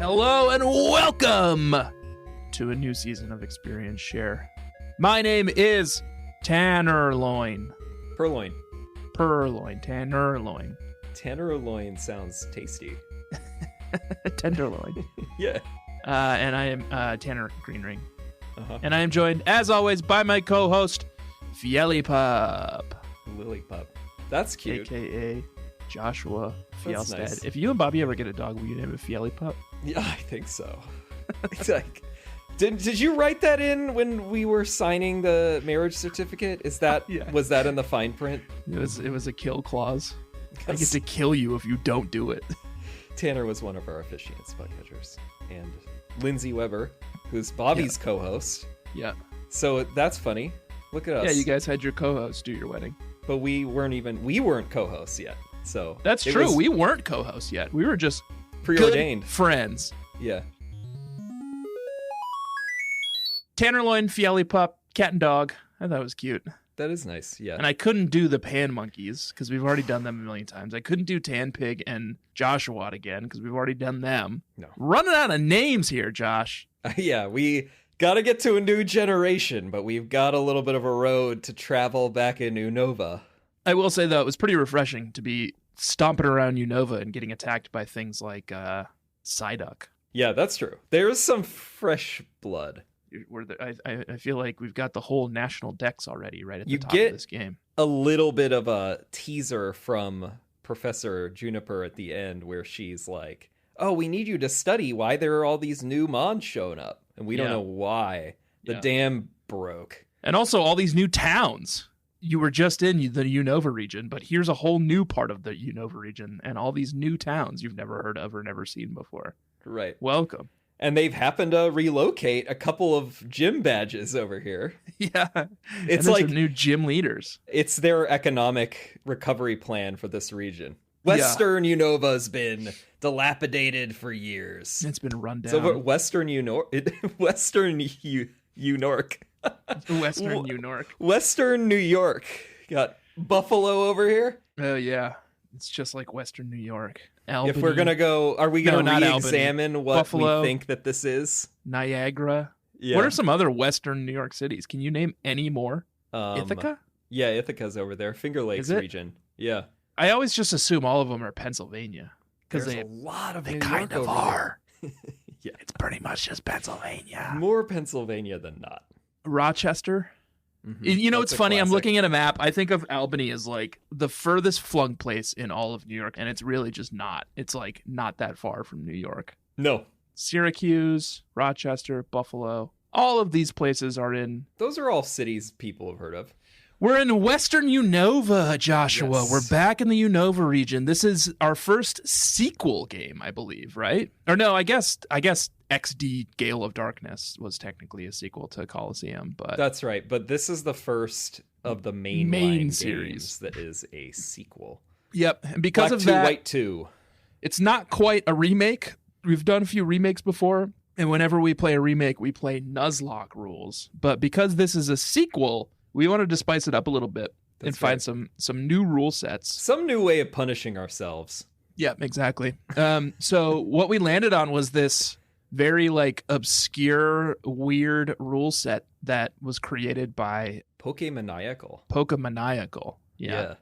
Hello and welcome to a new season of Experience Share. My name is Tannerloin. Purloin. Tannerloin. Tannerloin sounds tasty. Tenderloin. Yeah. And I am Tanner Greenring. And I am joined, as always, by my co-host, Fielipup. Lilypup. That's cute. A.K.A. Joshua Fielstead. Nice. If you and Bobby ever get a dog, will you name it Fielipup? Yeah, I think so. It's like, did you write that in when we were signing the marriage certificate? Was that in the fine print? It was a kill clause. I get to kill you if you don't do it. Tanner was one of our officiants, bug catchers, and Lindsay Weber, who's Bobby's co-host. Yeah. So that's funny. Look at us. Yeah, you guys had your co-host do your wedding. But we weren't co-hosts yet. So that's true. We weren't co-hosts yet. We were just preordained good friends. Yeah. Tannerloin, Fielipup, cat and dog. I thought it was cute. That is nice, yeah. And I couldn't do the pan monkeys because we've already done them a million times. I couldn't do Tan Pig and Joshua again because we've already done them. No. Running out of names here, Josh. Yeah, we got to get to a new generation, but we've got a little bit of a road to travel back in Unova. I will say, though, it was pretty refreshing to be stomping around Unova and getting attacked by things like Psyduck. Yeah, that's true. There's some fresh blood. I feel like we've got the whole national dex already right at the top of this game. A little bit of a teaser from Professor Juniper at the end where she's like, oh, we need you to study why there are all these new mons showing up. And we don't know why. The dam broke. And also all these new towns. You were just in the Unova region, but here's a whole new part of the Unova region and all these new towns you've never heard of or never seen before. Right. Welcome. And they've happened to relocate a couple of gym badges over here. Yeah. It's like some new gym leaders. It's their economic recovery plan for this region. Western Unova's been dilapidated for years. It's been run down. So Western Unork. Western New York. Got Buffalo over here. Oh, yeah. It's just like Western New York. Albany. If we're going to go, are we going to re-examine what Buffalo, we think that this is? Niagara. Yeah. What are some other Western New York cities? Can you name any more? Ithaca? Yeah, Ithaca's over there. Finger Lakes region. Yeah. I always just assume all of them are Pennsylvania. Because there's a lot of they New kind York of are. Yeah. It's pretty much just Pennsylvania. More Pennsylvania than not. Rochester. Mm-hmm. You know, it's funny. Classic. I'm looking at a map. I think of Albany as like the furthest flung place in all of New York, and it's really just not. It's like not that far from New York. No. Syracuse, Rochester, Buffalo. All of these places are in. Those are all cities people have heard of. We're in Western Unova, Joshua. Yes. We're back in the Unova region. This is our first sequel game, I believe, right? Or no, I guess XD Gale of Darkness was technically a sequel to Coliseum, but that's right. But this is the first of the main series that is a sequel. Yep, and because Black of 2, that, White 2. It's not quite a remake. We've done a few remakes before, and whenever we play a remake, we play Nuzlocke rules. But because this is a sequel, we wanted to spice it up a little bit and find some new rule sets. Some new way of punishing ourselves. Yeah, exactly. So what we landed on was this very like obscure, weird rule set that was created by Pokemaniacal. Yeah.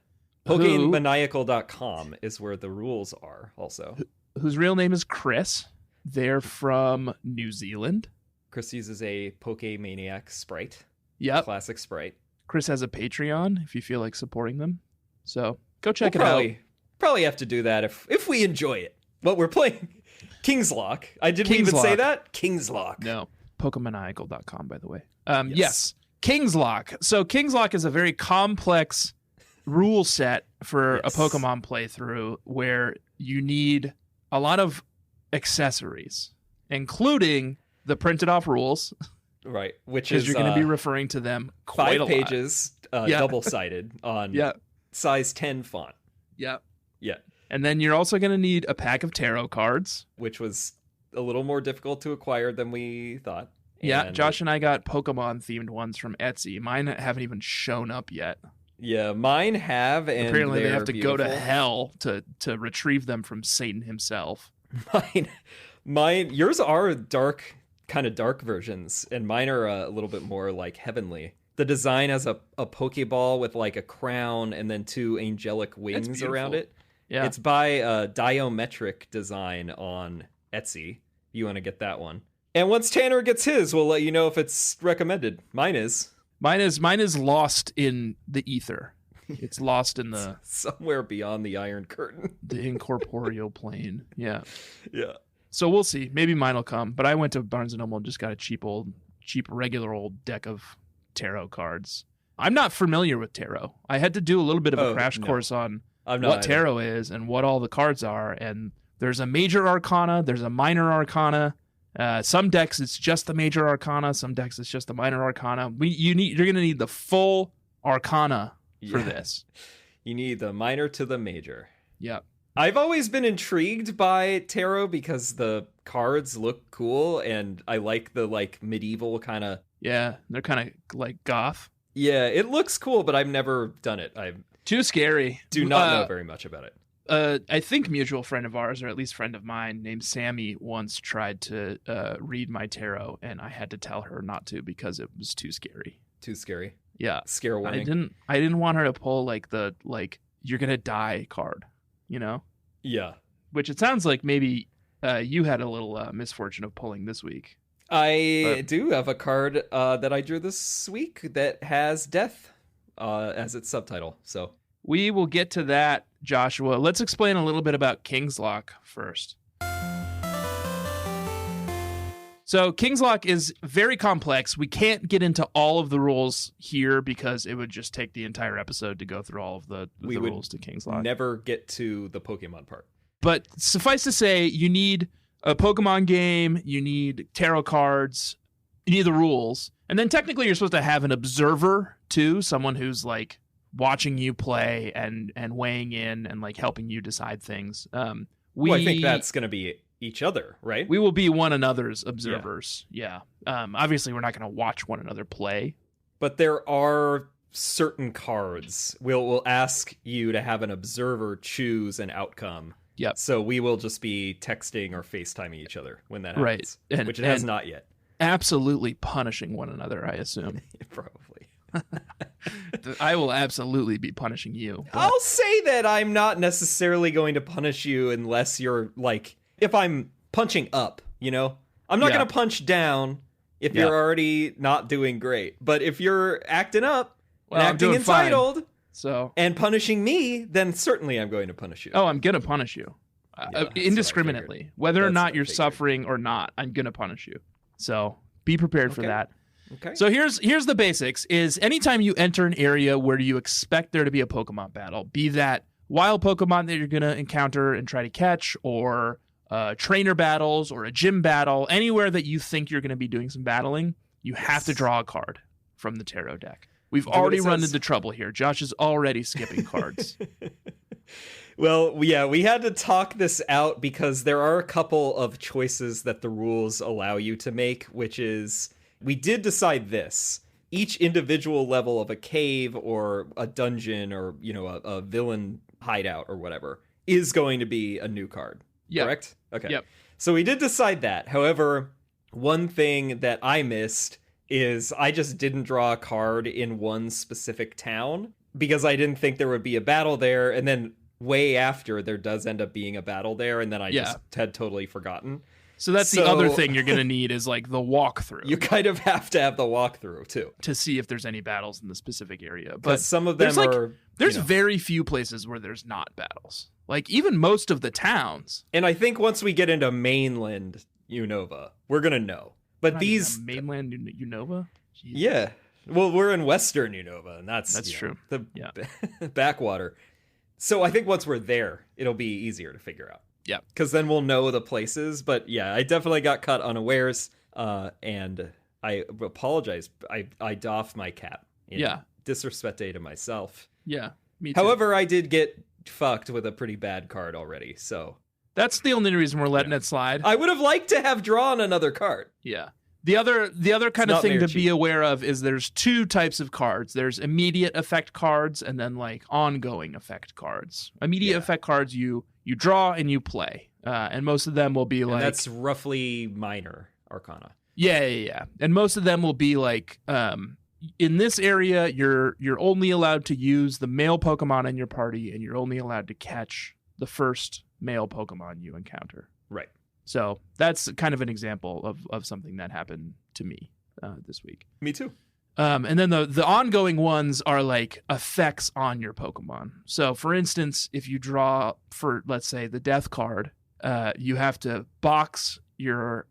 Pokemaniacal.com is where the rules are also. Whose real name is Chris. They're from New Zealand. Chris uses a Pokemaniac sprite. Yep. Classic sprite. Chris has a Patreon if you feel like supporting them. So go check it out. Probably have to do that if we enjoy it. But we're playing KINGSLOCKE. Did we even say that? KINGSLOCKE. No. Pokemaniacal.com, by the way. Yes. KINGSLOCKE. So KINGSLOCKE is a very complex rule set for a Pokemon playthrough where you need a lot of accessories, including the printed off rules. Right, which is you're going to be referring to them quite 5 pages, double-sided on size 10 font. Yeah. Yeah. And then you're also going to need a pack of tarot cards. Which was a little more difficult to acquire than we thought. Yeah, Josh and I got Pokemon-themed ones from Etsy. Mine haven't even shown up yet. Yeah, mine have, and apparently they have to beautiful. go to hell to retrieve them from Satan himself. Yours are kind of dark versions, and mine are a little bit more like heavenly. The design has a Pokeball with like a crown and then 2 angelic wings around it. Yeah. It's by Diometric Design on Etsy. You want to get that one. And once Tanner gets his, we'll let you know if it's recommended. Mine is lost in the ether. It's lost in the somewhere beyond the Iron Curtain. The incorporeal plane. Yeah. Yeah. So we'll see. Maybe mine will come. But I went to Barnes & Noble and just got a cheap regular old deck of tarot cards. I'm not familiar with tarot. I had to do a little bit of a crash course on what tarot is and what all the cards are. And there's a major arcana. There's a minor arcana. Some decks it's just the major arcana. Some decks it's just the minor arcana. You're going to need the full arcana for this. You need the minor to the major. Yeah. I've always been intrigued by tarot because the cards look cool and I like the like medieval kind of. Yeah, they're kind of like goth. Yeah, it looks cool, but I've never done it. I Too scary. Do not know very much about it. I think mutual friend of ours, or at least friend of mine, named Sammy, once tried to read my tarot, and I had to tell her not to because it was too scary. Too scary. Yeah, scare warning. I didn't want her to pull like the you're gonna die card, you know? Yeah. Which it sounds like maybe you had a little misfortune of pulling this week. I do have a card that I drew this week that has death as its subtitle. So we will get to that, Joshua. Let's explain a little bit about KINGSLOCKE first. So KINGSLOCKE is very complex. We can't get into all of the rules here because it would just take the entire episode to go through all of the rules to KINGSLOCKE. Never get to the Pokemon part. But suffice to say, you need a Pokemon game, you need tarot cards, you need the rules. And then technically you're supposed to have an observer too, someone who's like watching you play and weighing in and like helping you decide things. I think that's going to be each other, right? We will be one another's observers. Yeah. Obviously we're not going to watch one another play. But there are certain cards. We'll ask you to have an observer choose an outcome. Yep. So we will just be texting or FaceTiming each other when that happens. Right. Which it has not yet. Absolutely punishing one another, I assume. Probably. I will absolutely be punishing you. But I'll say that I'm not necessarily going to punish you unless you're like, if I'm punching up, you know? I'm not going to punch down if you're already not doing great. But if you're acting up and acting entitled and punishing me, then certainly I'm going to punish you. Oh, I'm going to punish you. Indiscriminately. Whether or not you're suffering or not, I'm going to punish you. So be prepared for that. Okay. So here's the basics is anytime you enter an area where you expect there to be a Pokemon battle, be that wild Pokemon that you're going to encounter and try to catch, or trainer battles or a gym battle, anywhere that you think you're going to be doing some battling, you have to draw a card from the tarot deck. We've already run into trouble here. Josh is already skipping cards. Well, yeah, we had to talk this out because there are a couple of choices that the rules allow you to make, which is, we did decide this. Each individual level of a cave or a dungeon or, you know, a villain hideout or whatever is going to be a new card. Yep. Correct? Okay. Yep. So we did decide that. However, one thing that I missed is I just didn't draw a card in one specific town because I didn't think there would be a battle there. And then way after, there does end up being a battle there. And then I just had totally forgotten. So that's the other thing you're going to need is like the walkthrough. You kind of have to have the walkthrough too. To see if there's any battles in the specific area. But some of them are... There's very few places where there's not battles. Like even most of the towns. And I think once we get into mainland Unova, we're going to know. But these... Mainland Unova? Jeez. Yeah. Well, we're in Western Unova, and that's true. The backwater. So I think once we're there, it'll be easier to figure out. Yeah. Because then we'll know the places. But yeah, I definitely got caught unawares. And I apologize. I doff my cap. Disrespect to myself. Yeah, me too. However, I did get fucked with a pretty bad card already. So that's the only reason we're letting it slide. I would have liked to have drawn another card. Yeah. The other kind of not thing to Marichi. be aware of is there's two types of cards. There's immediate effect cards and then like ongoing effect cards. Immediate effect cards you draw and you play. And most of them will be like... that's roughly minor arcana. Yeah. And most of them will be like, in this area, you're only allowed to use the male Pokemon in your party, and you're only allowed to catch the first male Pokemon you encounter. Right. So that's kind of an example of something that happened to me this week. Me too. And then the ongoing ones are like effects on your Pokemon. So for instance, if you draw for, let's say, the death card, you have to box your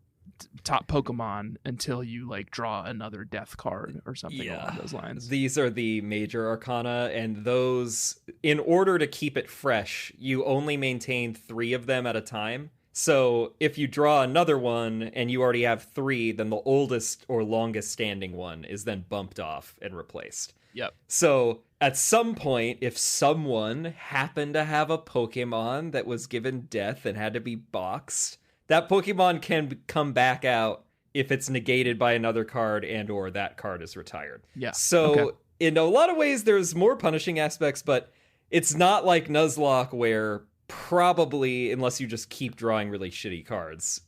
top Pokemon until you like draw another death card or something along those lines. These are the major arcana, and those, in order to keep it fresh, you only maintain 3 of them at a time. So if you draw another one and you already have 3, then the oldest or longest standing one is then bumped off and replaced. Yep. So at some point, if someone happened to have a Pokemon that was given death and had to be boxed, that Pokemon can come back out if it's negated by another card and or that card is retired. Yeah. So in a lot of ways, there's more punishing aspects, but it's not like Nuzlocke where probably, unless you just keep drawing really shitty cards,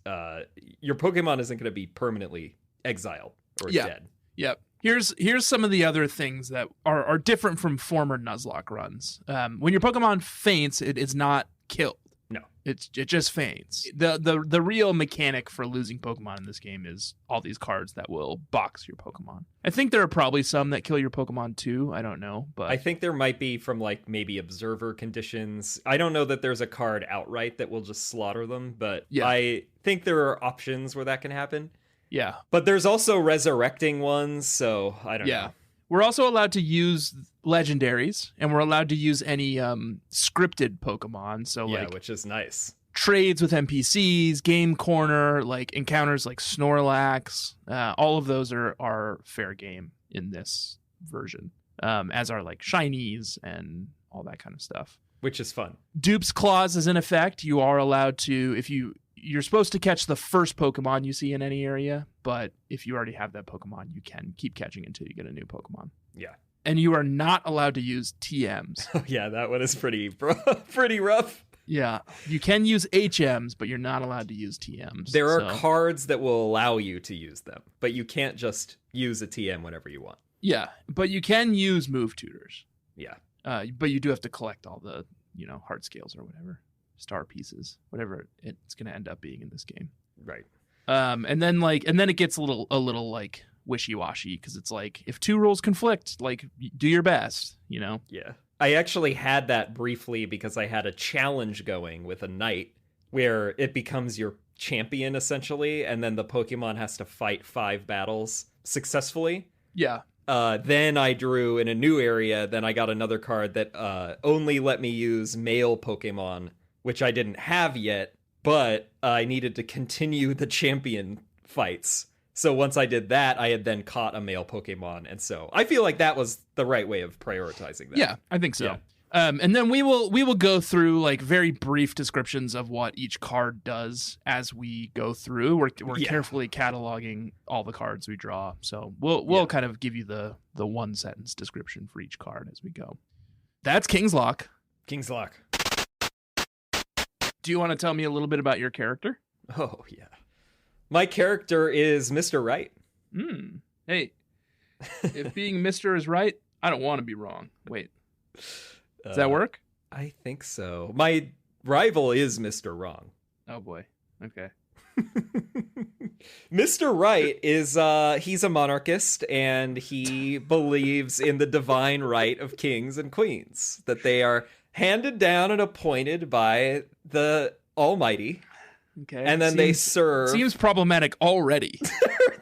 your Pokemon isn't going to be permanently exiled or dead. Yep. Here's some of the other things that are different from former Nuzlocke runs. When your Pokemon faints, it is not killed. No. It just faints. The real mechanic for losing Pokemon in this game is all these cards that will box your Pokemon. I think there are probably some that kill your Pokemon too. I don't know, but I think there might be from like maybe observer conditions. I don't know that there's a card outright that will just slaughter them, but I think there are options where that can happen. Yeah. But there's also resurrecting ones, so I don't know. We're also allowed to use legendaries, and we're allowed to use any scripted Pokemon. So like, which is nice. Trades with NPCs, game corner, like encounters like Snorlax. All of those are fair game in this version, as are like shinies and all that kind of stuff. Which is fun. Dupe's clause is in effect. You are allowed to, if you're supposed to catch the first Pokemon you see in any area, but if you already have that Pokemon, you can keep catching until you get a new Pokemon. Yeah. And you are not allowed to use TMs. Oh, yeah, that one is pretty rough. Yeah. You can use HMs, but you're not allowed to use TMs. There are cards that will allow you to use them, but you can't just use a TM whenever you want. Yeah, but you can use move tutors. Yeah. But you do have to collect all the, heart scales or whatever. Star pieces, whatever it's going to end up being in this game. Right. And then it gets a little like wishy-washy, because it's like, if 2 rules conflict, like, do your best, Yeah. I actually had that briefly because I had a challenge going with a knight where it becomes your champion essentially, and then the Pokemon has to fight 5 battles successfully. Yeah. Then I drew in a new area. Then I got another card that only let me use male Pokemon, which I didn't have yet, but I needed to continue the champion fights. So once I did that, I had then caught a male Pokemon, and so I feel like that was the right way of prioritizing that. Yeah, I think so. Yeah. And then we will go through like very brief descriptions of what each card does as we go through. We're carefully cataloging all the cards we draw, so we'll kind of give you the 1-sentence description for each card as we go. That's KINGSLOCKE. KINGSLOCKE. Do you want to tell me a little bit about your character? Oh, yeah. My character is Mr. Right. Hey, if being Mr. is right, I don't want to be wrong. Wait. Does that work? I think so. My rival is Mr. Wrong. Oh, boy. Okay. Mr. Right is, he's a monarchist, and he believes in the divine right of kings and queens, that they are handed down and appointed by the Almighty. Okay. And then they serve... Seems problematic already.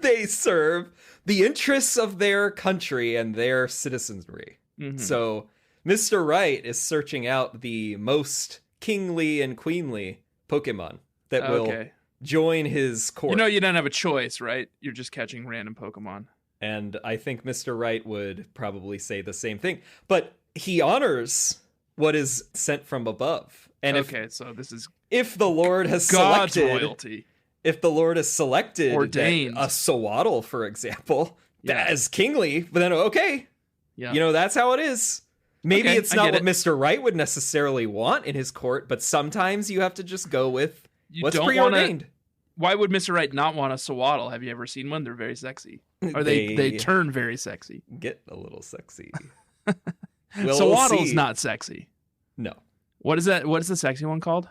They serve the interests of their country and their citizenry. Mm-hmm. So Mr. Right is searching out the most kingly and queenly Pokemon that will join his court. You don't have a choice, right? You're just catching random Pokemon. And I think Mr. Right would probably say the same thing. But he honors what is sent from above. And so this is if the Lord has God's selected royalty. if the Lord is selected, ordained a Sawaddle, for example, Yeah. as kingly, but then okay, Yeah. you know, that's how it is. Maybe Okay, it's I not get what it. Mr. Right would necessarily want in his court, but sometimes you have to just go with You what's don't preordained. Why would Mr. Right not want a Sawaddle? Have you ever seen one? They're very sexy. Or they turn very sexy. Get a little sexy. Sawaddle's see. not sexy. No. What is that? What is the sexy one called?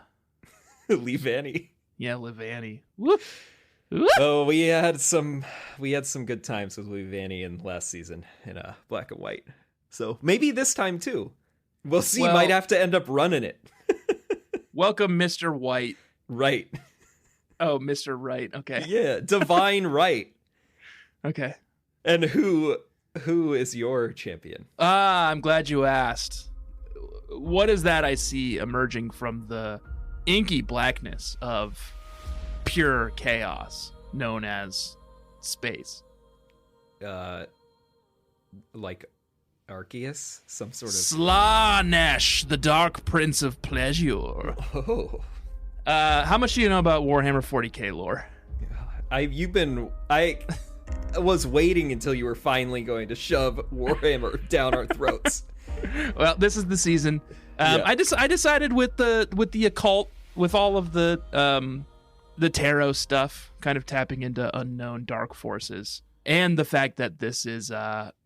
Leave Annie. Yeah, Livani. Whoop. Whoop. Oh, we had some good times with Leave Annie in last season in Black and White. So maybe this time too. We'll see. Well- Might have to end up running it. Welcome, Mr. White. Right. Oh, Mr. Right. Okay. Yeah. Divine Right. Okay. And who is your champion? I'm glad you asked. What is that I see emerging from the inky blackness of pure chaos known as space? Like Arceus? Some sort of... Slaanesh, the Dark Prince of Pleasure. Oh. How much do you know about Warhammer 40k lore? I was waiting until you were finally going to shove Warhammer down our throats. Well, this is the season. Yeah. I decided with the occult, with all of the tarot stuff, kind of tapping into unknown dark forces, and the fact that this is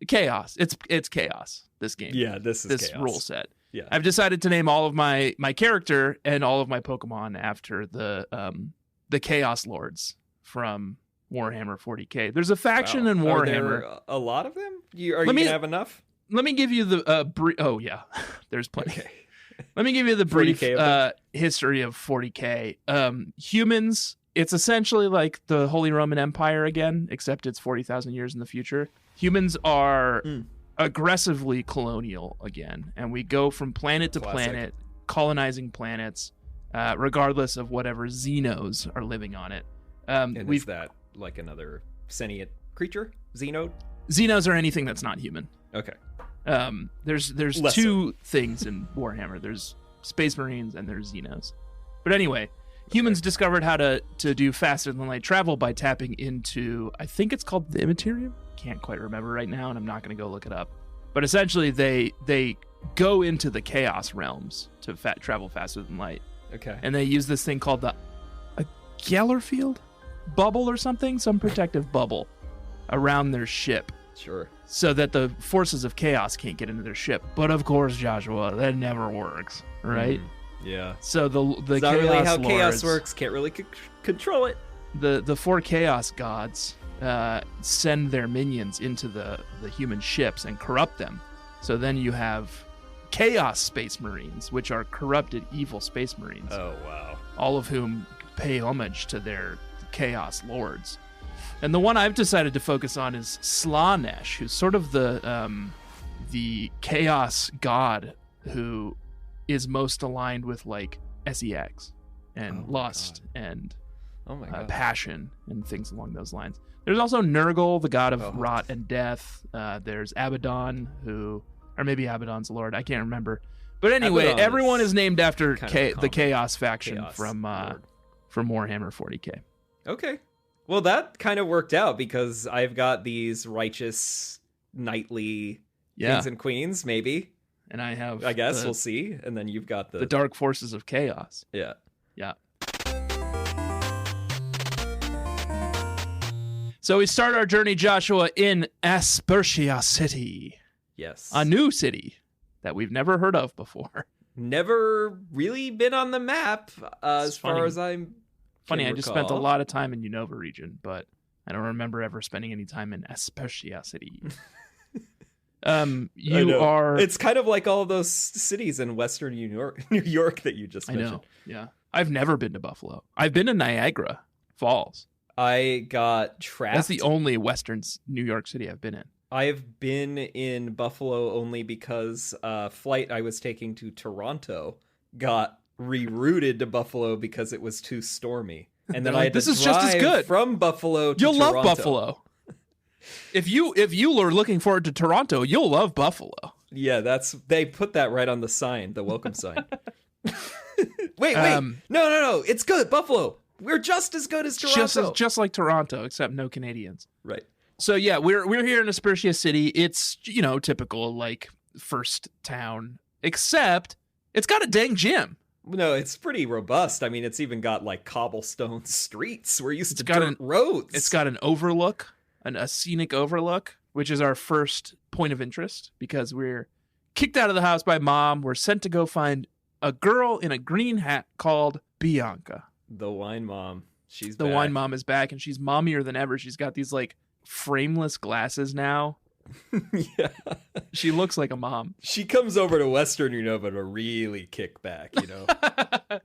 chaos. It's chaos. This game. Yeah, this this chaos. rule set. Yeah. I've decided to name all of my character and all of my Pokemon after the Chaos Lords from Warhammer 40k. There's a faction in Are Warhammer. there a lot of them? Are you gonna have enough? Let me give you the oh yeah, there's plenty. Okay. Let me give you the brief 40K of them? history of 40k. Humans, it's essentially like the Holy Roman Empire again, except it's 40,000 years in the future. Humans are aggressively colonial again, and we go from planet to Classic. planet, colonizing planets, regardless of whatever Xenos are living on it. And is that like another sentient creature? Xenode? Xenos are anything that's not human. Okay. There's Lesser. two things in Warhammer. There's Space Marines and there's Xenos. But anyway, humans discovered how to do faster than light travel by tapping into, I think it's called the Immaterium. Can't quite remember right now, and I'm not going to go look it up. But essentially, they go into the chaos realms to travel faster than light, Okay. and they use this thing called a Gellerfield bubble or something, some protective bubble around their ship, Sure. so that the forces of chaos can't get into their ship. But of course, Joshua, that never works, right? Yeah. So the It's not chaos really how lords, chaos works. Can't really control it. The four chaos gods send their minions into the human ships and corrupt them. So then you have chaos space marines, which are corrupted evil space marines, Oh, wow. all of whom pay homage to their chaos lords. And the one I've decided to focus on is Slaanesh, who's sort of the chaos god who is most aligned with like sex and Oh my lust and Oh, my God. passion and things along those lines. There's also Nurgle, the god of Oh. rot and death. There's Abaddon, or maybe Abaddon's lord. I can't remember. But anyway, Abaddon everyone is is named after kind of a the common Chaos faction chaos from lord. Warhammer 40k. Okay. Well, that kind of worked out because I've got these righteous knightly Yeah, kings and queens, maybe. and I have, I guess we'll see. And then you've got the dark forces of chaos. yeah. Yeah. So we start our journey, Joshua, in Aspertia City, Yes. a new city that we've never heard of before. Never really been on the map as far funny. as I'm Funny, can I just spent a recall. lot of time in Unova region, but I don't remember ever spending any time in Aspertia City. I You know. are. It's kind of like all those cities in Western New York that you just I mentioned. know. Yeah, I've never been to Buffalo. I've been to Niagara Falls. I got trapped. That's the only Western New York City I've been in. I've been in Buffalo only because a flight I was taking to Toronto got rerouted to Buffalo because it was too stormy. And then They're I like, had "This to is just as drive good. from Buffalo to You'll Toronto. love Buffalo. If you are looking forward to Toronto, you'll love Buffalo. Yeah, they put that right on the sign, the welcome sign. Wait. Um, No. It's good. Buffalo. We're just as good as Toronto. Just like Toronto, except no Canadians. Right. So yeah, we're here in Aspertia City. It's, typical like first town, except it's got a dang gym. No, it's pretty robust. I mean, it's even got like cobblestone streets. We're used to dirt roads. It's got an overlook, a scenic overlook, which is our first point of interest because we're kicked out of the house by Mom. We're sent to go find a girl in a green hat called Bianca. The wine mom. The wine mom is back, and she's mommier than ever. She's got these like frameless glasses now. Yeah. She looks like a mom. She comes over to Western Unova to really kick back, To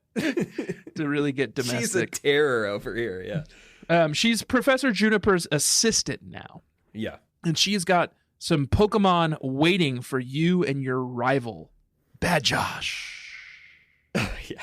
really get domestic. She's a terror over here, yeah. She's Professor Juniper's assistant now. Yeah. And she's got some Pokemon waiting for you and your rival, Bad Josh. Yeah.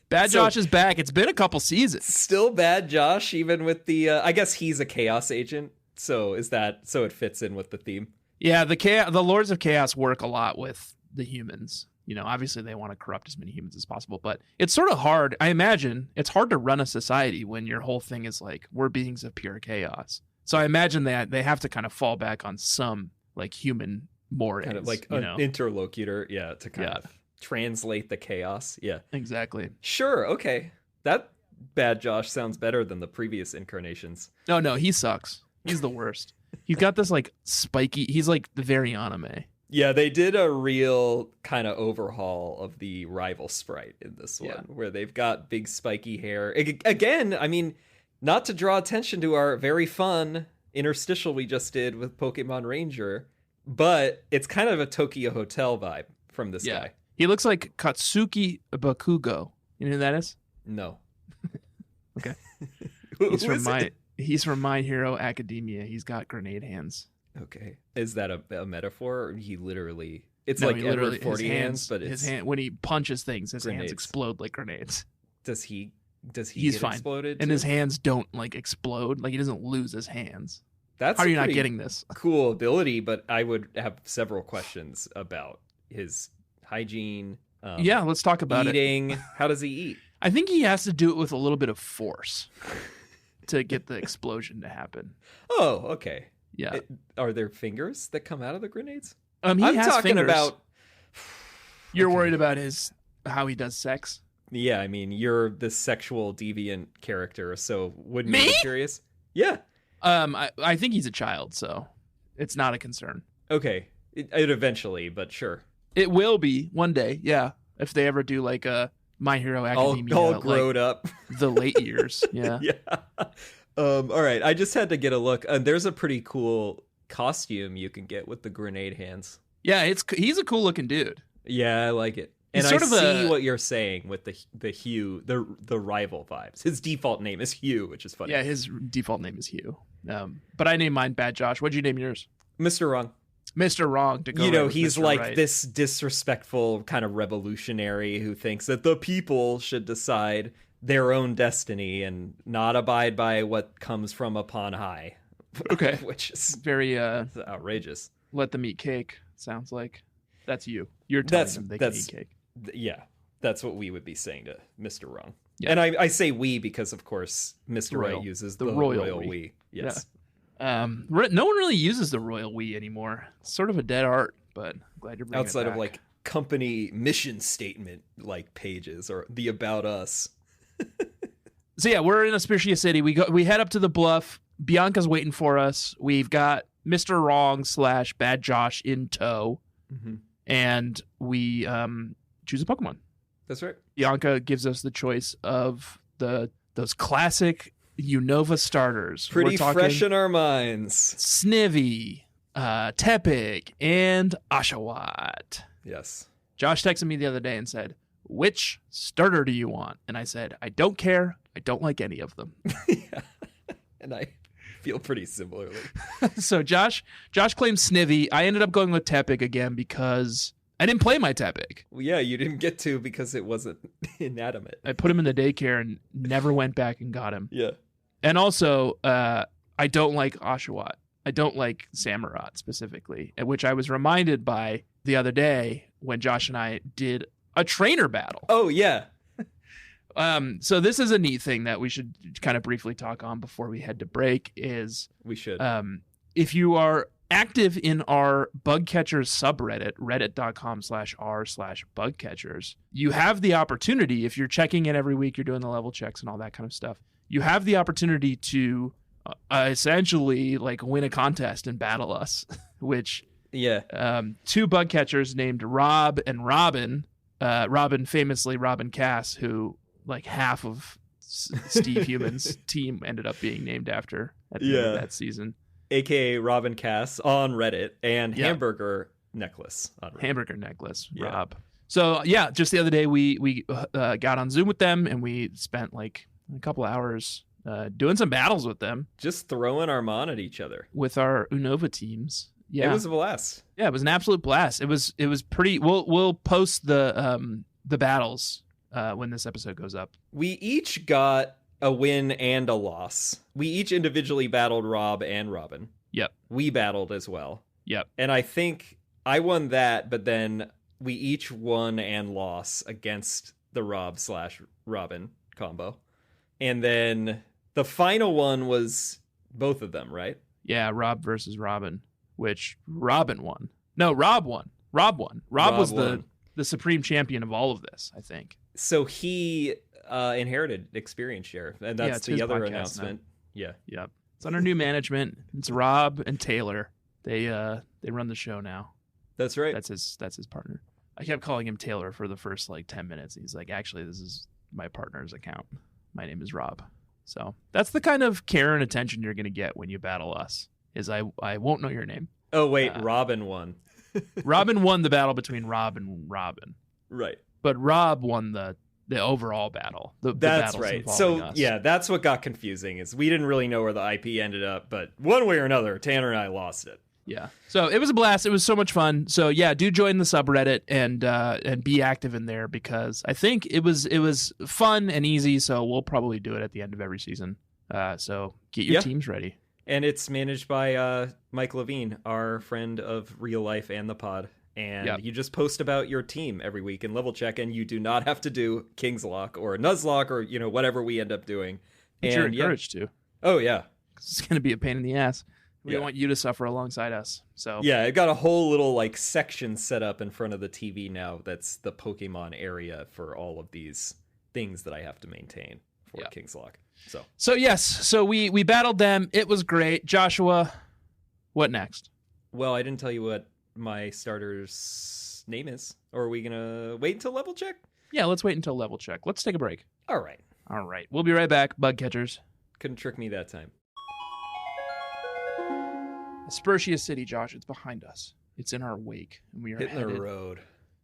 Bad Josh is back. It's been a couple seasons. Still Bad Josh, even with the I guess he's a Chaos agent. So it fits in with the theme? Yeah, the Lords of Chaos work a lot with the humans. Obviously they want to corrupt as many humans as possible, but it's sort of hard. I imagine it's hard to run a society when your whole thing is like, we're beings of pure chaos. So I imagine that they have to kind of fall back on some like human mores. Kind of like an interlocutor, yeah, to kind of translate the chaos. Yeah. Exactly. Sure, okay. That Bad Josh sounds better than the previous incarnations. No, he sucks. He's the worst. He's got this like spiky. He's like the very anime. Yeah, they did a real kind of overhaul of the rival sprite in this one, where they've got big spiky hair. Again, I mean, not to draw attention to our very fun interstitial we just did with Pokemon Ranger, but it's kind of a Tokyo Hotel vibe from this guy. He looks like Katsuki Bakugo. You know who that is? No. Okay. He's from My Hero Academia. He's got grenade hands. Okay. Is that a metaphor? Or he literally... It's like Edward 40 hands, but it's... when he punches things, his hands explode like grenades. Does he He's get fine. Exploded? And his hands don't like explode. Like he doesn't lose his hands. How are you not getting this? Cool ability, but I would have several questions about his hygiene. Let's talk about eating. How does he eat? I think he has to do it with a little bit of force to get the explosion to happen. Oh, okay. Yeah. Are there fingers that come out of the grenades? I'm talking fingers. About. You're worried about how he does sex? Yeah, I mean, you're the sexual deviant character, so wouldn't you be curious? Yeah. I think he's a child, so it's not a concern. Okay. It eventually, but sure. It will be one day, yeah. If they ever do like a My Hero Academia, all grown up, the late years, yeah. Yeah. All right. I just had to get a look. There's a pretty cool costume you can get with the grenade hands. Yeah, he's a cool looking dude. Yeah, I like it. And I see what you're saying with the Hugh, the rival vibes. His default name is Hugh, which is funny. Yeah, his default name is Hugh. But I named mine Bad Josh. What'd you name yours? Mr. Wrong. Mr. Wrong to go. He's like this disrespectful kind of revolutionary who thinks that the people should decide their own destiny and not abide by what comes from upon high. Okay. Which is very outrageous. Let them eat cake, sounds like. That's you. You're telling them they can eat cake. Yeah. That's what we would be saying to Mr. Wrong. Yeah. And I say we because, of course, Mr. Right uses the royal we. Yes. Yeah. No one really uses the royal we anymore. It's sort of a dead art, but I'm glad you're bringing it back. Outside of like company mission statement like pages or the About Us. So yeah, we're in Aspertia City. We head up to the bluff. Bianca's waiting for us. We've got Mr. Wrong / Bad Josh in tow. Mm-hmm. And we choose a Pokemon. That's right. Bianca gives us the choice of those classic Unova starters. Pretty fresh in our minds. Snivy, Tepig, and Oshawott. Yes. Josh texted me the other day and said, "Which starter do you want?" And I said, "I don't care. I don't like any of them." Yeah. And I feel pretty similarly. So Josh claims Snivy. I ended up going with Tepig again because I didn't play my Tepig. Well, yeah, you didn't get to because it wasn't inanimate. I put him in the daycare and never went back and got him. Yeah. And also, I don't like Oshawott. I don't like Samurott specifically, which I was reminded by the other day when Josh and I did a trainer battle. Oh, yeah. So this is a neat thing that we should kind of briefly talk on before we head to break is We should. If you are active in our bug catchers subreddit, reddit.com/r/bugcatchers, you have the opportunity, if you're checking in every week, you're doing the level checks and all that kind of stuff, you have the opportunity to essentially like win a contest and battle us, which two bug catchers named Rob and Robin, Robin famously Robin Cass, who like half of Steve Human's team ended up being named after at the end of that season. AKA Robin Cass on Reddit and Hamburger Necklace on Reddit. Hamburger Necklace, Rob. So yeah, just the other day we got on Zoom with them and we spent like a couple hours doing some battles with them. Just throwing our mon at each other. With our Unova teams. Yeah. It was a blast. Yeah, it was an absolute blast. It was pretty we'll post the battles when this episode goes up. We each got a win and a loss. We each individually battled Rob and Robin. Yep. We battled as well. Yep. And I think I won that, but then we each won and lost against the Rob/Robin combo. And then the final one was both of them, right? Yeah, Rob versus Robin, which Robin won. No, Rob won. Rob won. Rob was the supreme champion of all of this, I think. So he inherited experience share, and that's the other announcement. Now. Yeah. It's under new management. It's Rob and Taylor. They run the show now. That's right. That's his partner. I kept calling him Taylor for the first like 10 minutes. He's like, actually, this is my partner's account. My name is Rob. So that's the kind of care and attention you're going to get when you battle us. Is I won't know your name. Oh wait, Robin won. Robin won the battle between Rob and Robin. Right. But Rob won the overall battle. That's right. So us. Yeah, that's what got confusing is we didn't really know where the IP ended up, but one way or another, Tanner and I lost it. Yeah. So it was a blast. It was so much fun. So yeah, do join the subreddit and be active in there because I think it was fun and easy. So we'll probably do it at the end of every season. So get your teams ready. And it's managed by Mike Levine, our friend of real life and the pod. And you just post about your team every week in level check, and you do not have to do KINGSLOCKE or Nuzlocke or whatever we end up doing. But you're encouraged to. Oh yeah, it's gonna be a pain in the ass. We don't want you to suffer alongside us. So yeah, I got a whole little like section set up in front of the TV now. That's the Pokemon area for all of these things that I have to maintain for KINGSLOCKE. So yes, so we battled them. It was great. Joshua, what next? Well, I didn't tell you what my starter's name is. Or are we gonna wait until level check? Yeah, let's wait until level check. Let's take a break. All right. We'll be right back, bug catchers. Couldn't trick me that time. Aspertia City, Josh, it's behind us. It's in our wake, and we are hitting the road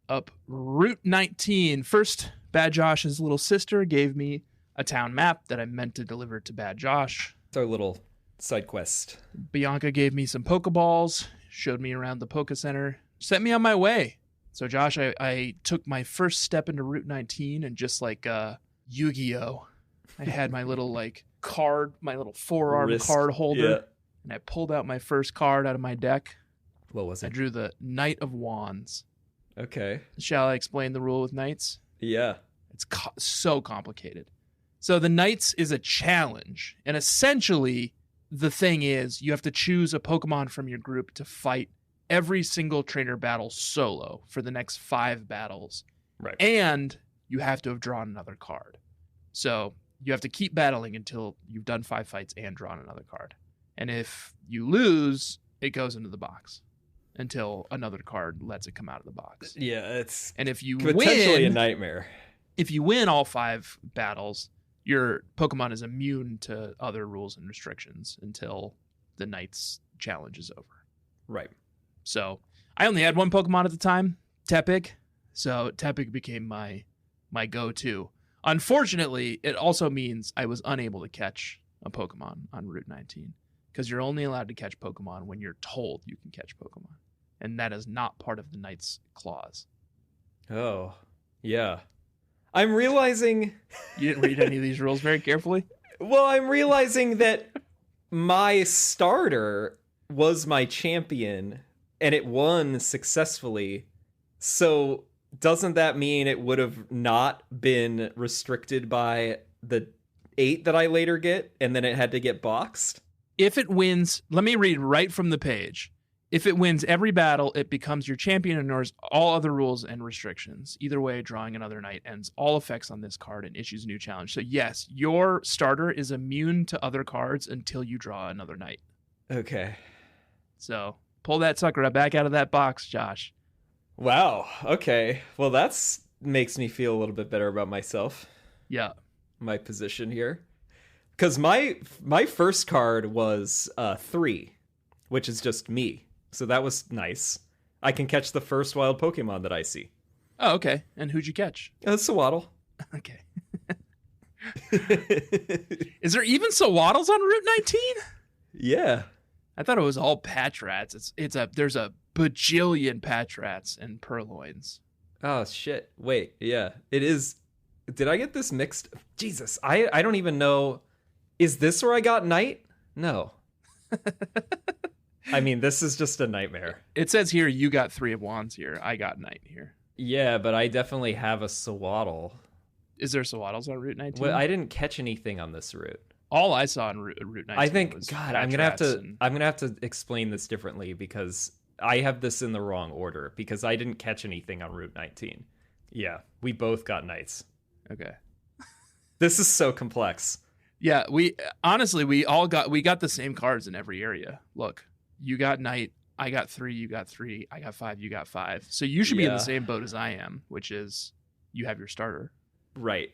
up Route 19. First, Bad Josh's little sister gave me a town map that I meant to deliver to Bad Josh. It's our little side quest. Bianca gave me some Pokeballs, showed me around the Poke Center, sent me on my way. So, Josh, I took my first step into Route 19, and just like Yu-Gi-Oh, I had my little like card, my little forearm card holder, and I pulled out my first card out of my deck. What was it? I drew the Knight of Wands. Okay. Shall I explain the rule with Knights? Yeah. It's so complicated. So the Knights is a challenge, and essentially the thing is you have to choose a Pokemon from your group to fight every single trainer battle solo for the next 5 battles. Right. And you have to have drawn another card. So you have to keep battling until you've done 5 fights and drawn another card. And if you lose, it goes into the box until another card lets it come out of the box. Yeah, it's and if you potentially a nightmare. If you win all 5 battles, your Pokemon is immune to other rules and restrictions until the Knight's challenge is over. Right. So I only had one Pokemon at the time, Tepig. So Tepig became my go-to. Unfortunately, it also means I was unable to catch a Pokemon on Route 19 because you're only allowed to catch Pokemon when you're told you can catch Pokemon. And that is not part of the Knight's clause. Oh, yeah. I'm realizing... You didn't read any of these rules very carefully? Well, I'm realizing that my starter was my champion, and it won successfully. So doesn't that mean it would have not been restricted by the 8 that I later get, and then it had to get boxed? If it wins, let me read right from the page. If it wins every battle, it becomes your champion and ignores all other rules and restrictions. Either way, drawing another knight ends all effects on this card and issues a new challenge. So yes, your starter is immune to other cards until you draw another knight. Okay. So pull that sucker back out of that box, Josh. Wow. Okay. Well, that's makes me feel a little bit better about myself. Yeah. My position here. Because my first card was 3, which is just me. So that was nice. I can catch the first wild Pokemon that I see. Oh, okay. And who'd you catch? Sawaddle. Okay. Is there even Sawaddles on Route 19? Yeah. I thought it was all Patrats. There's a bajillion Patrats and Purloins. Oh shit. Wait, yeah. It is. Did I get this mixed? Jesus. I don't even know. Is this where I got Knight? No. I mean, this is just a nightmare. It says here you got 3 of Wands here. I got Knight here. Yeah, but I definitely have a Sawaddle. Is there Sawaddles on Route 19? Well, I didn't catch anything on this route. All I saw on Route 19 I think, was God, Patrats I'm gonna have to explain this differently because I have this in the wrong order because I didn't catch anything on Route 19. Yeah, we both got Knights. Okay. This is so complex. Yeah, we got the same cards in every area. Look, you got Knight, I got 3, you got 3, I got 5, you got 5. So you should be in the same boat as I am, which is you have your starter. Right.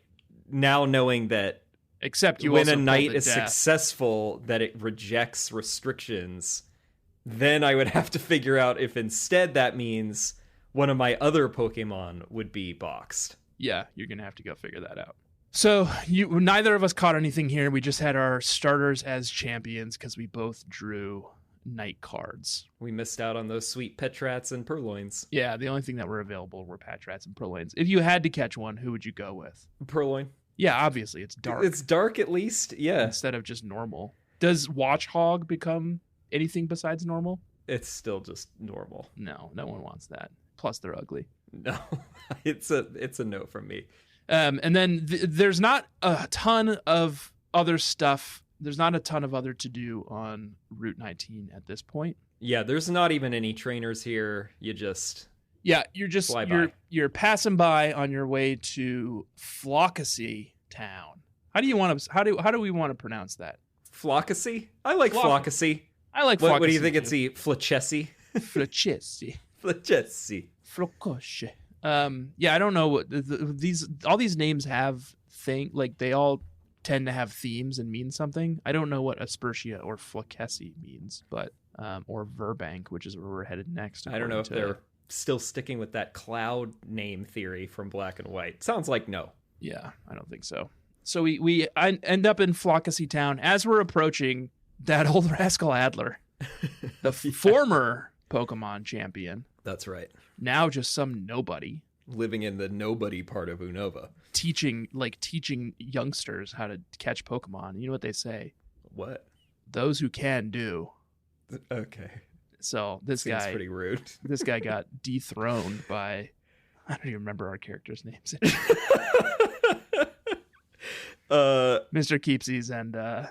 Now knowing that except you when also a knight is death. successful, that it rejects restrictions, then I would have to figure out if instead that means one of my other Pokemon would be boxed. Yeah, you're going to have to go figure that out. So neither of us caught anything here. We just had our starters as champions because we both drew knight cards. We missed out on those sweet Petrats and Purloins. Yeah, the only thing that were available were Patrats and Purloins. If you had to catch one, who would you go with? Purloin. Yeah, obviously, it's dark. It's dark at least, yeah. Instead of just normal. Does Watchhog become anything besides normal? It's still just normal. No one wants that. Plus, they're ugly. No, it's a no from me. And then there's not a ton of other stuff. There's not a ton of other to do on Route 19 at this point. Yeah, there's not even any trainers here. You're passing by on your way to Floccesy town. How do we want to pronounce that? Floccesy? I like Floccesy. I like Floccesy. What do you think it's Floccesy? Floccesy. Floccesy. Floccesy. Yeah, I don't know what all these names have they all tend to have themes and mean something. I don't know what Aspertia or Floccesy means, but or Verbank, which is where we're headed next. I don't know if they're still sticking with that cloud name theory from Black and White. Sounds like no. Yeah, I don't think so. So we end up in Floccesy town as we're approaching that old rascal Adler, the former Pokemon champion. That's right. Now just some nobody. Living in the nobody part of Unova. Teaching youngsters how to catch Pokemon. You know what they say? What? Those who can do. Okay. So this Seems guy, pretty rude. This guy got dethroned by, I don't even remember our characters' names. Mr. Keepsies and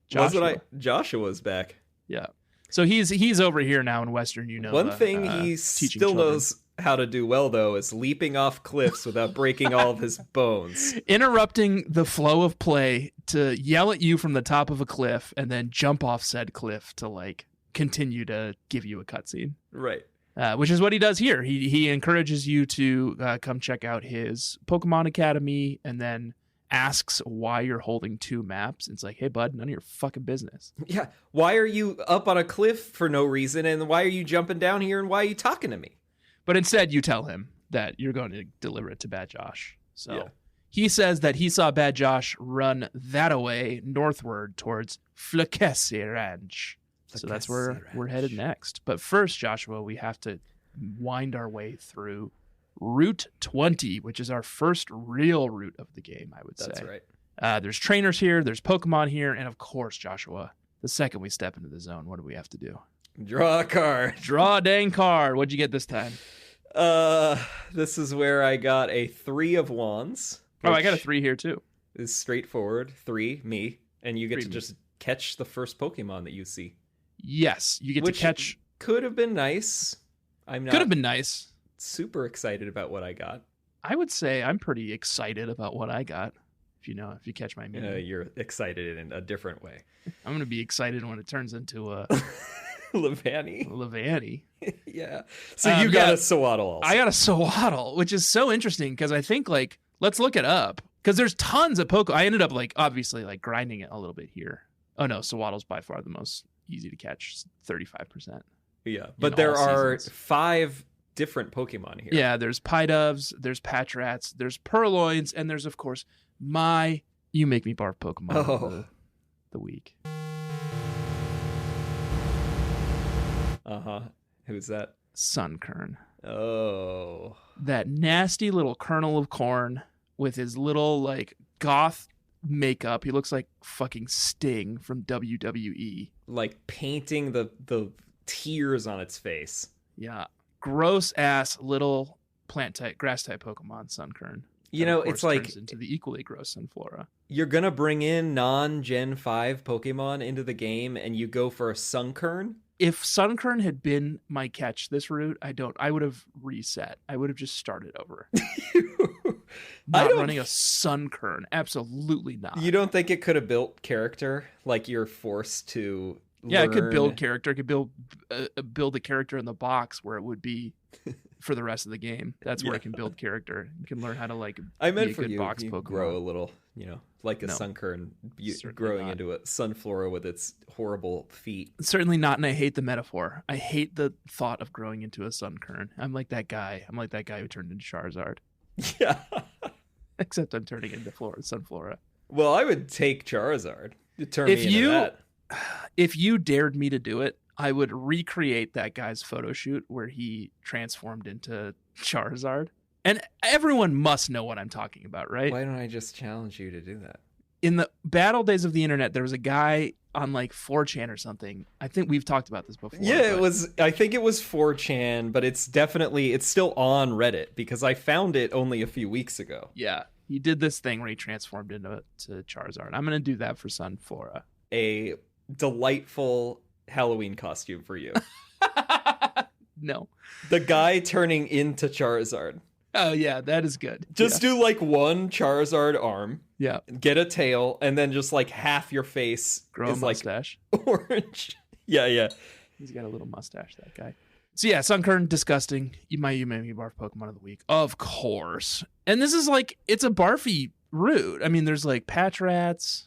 Joshua. Joshua's back. Yeah. So he's over here now in Western Unova. One thing he still knows how to do well, though, is leaping off cliffs without breaking all of his bones. Interrupting the flow of play to yell at you from the top of a cliff and then jump off said cliff to continue to give you a cutscene. Right. Which is what he does here. He encourages you to come check out his Pokemon Academy and then asks why you're holding 2 maps. It's like, hey, bud, none of your fucking business. Yeah. Why are you up on a cliff for no reason? And why are you jumping down here? And why are you talking to me? But instead, you tell him that you're going to deliver it to Bad Josh. So he says that he saw Bad Josh run that away northward towards Floccesy Ranch. So that's where we're headed next. But first, Joshua, we have to wind our way through Route 20, which is our first real route of the game, I would say. That's right. There's trainers here, there's Pokemon here, and of course, Joshua, the second we step into the zone, what do we have to do? Draw a card. Draw a dang card. What'd you get this time? This is where I got a 3 of wands. Oh, I got a 3 here too. Is straightforward. 3, me. And you get Three to me. just catch the first Pokemon that you see. Yes, you get to catch. Could have been nice. I'm not Could have been nice. super excited about what I got. I would say I'm pretty excited about what I got. If you catch my meaning. You're excited in a different way. I'm gonna be excited when it turns into a Levani. Yeah. So you got a Sewaddle also. I got a Sewaddle, which is so interesting because I think let's look it up because there's tons of Pokemon. I ended up obviously grinding it a little bit here. Oh no, Sewaddle's by far the most easy to catch, 35%. Yeah, but there are 5 different Pokemon here. Yeah, there's Pidoves, there's Patrats, there's Purloins, and there's of course you make me barf Pokemon of the week. Who's that? Sunkern. Oh. That nasty little kernel of corn with his little goth makeup. He looks like fucking Sting from WWE. Like painting the tears on its face. Yeah. Gross ass little plant type, grass type Pokemon, Sunkern. You know, it's turns into the equally gross Sunflora. You're gonna bring in non-Gen 5 Pokemon into the game and you go for a Sunkern? If Sunkern had been my catch this route, I would have reset. I would have just started over. Not running a Sunkern. Absolutely not. You don't think it could have built character? Like you're forced to Yeah, it could build character. It could build a character in the box where it would be for the rest of the game. That's where it can build character. You can learn how to I meant be a for good you, box you Pokemon. grow a little, like a No, Sunkern not. growing into a Sunflora with its horrible feet. Certainly not, and I hate the metaphor. I hate the thought of growing into a Sunkern. I'm like that guy. I'm like that guy who turned into Charizard. Yeah. Except I'm turning into Sunflora. Well, I would take Charizard to turn me into that. If you dared me to do it, I would recreate that guy's photo shoot where he transformed into Charizard. And everyone must know what I'm talking about, right? Why don't I just challenge you to do that? In the battle days of the internet, there was a guy on 4chan or something. I think we've talked about this before. Yeah, I think it was 4chan, but it's still on Reddit because I found it only a few weeks ago. Yeah, he did this thing where he transformed into Charizard. I'm going to do that for Sunflora. A delightful Halloween costume for you. No. The guy turning into Charizard. Oh, yeah, that is good. Just do one Charizard arm. Yeah. Get a tail, and then just half your face Grow is a mustache. Orange. Yeah. He's got a little mustache, that guy. So yeah, Sunkern, disgusting. You made me barf Pokemon of the week. Of course. And this is it's a barfy route. I mean, there's Patrats.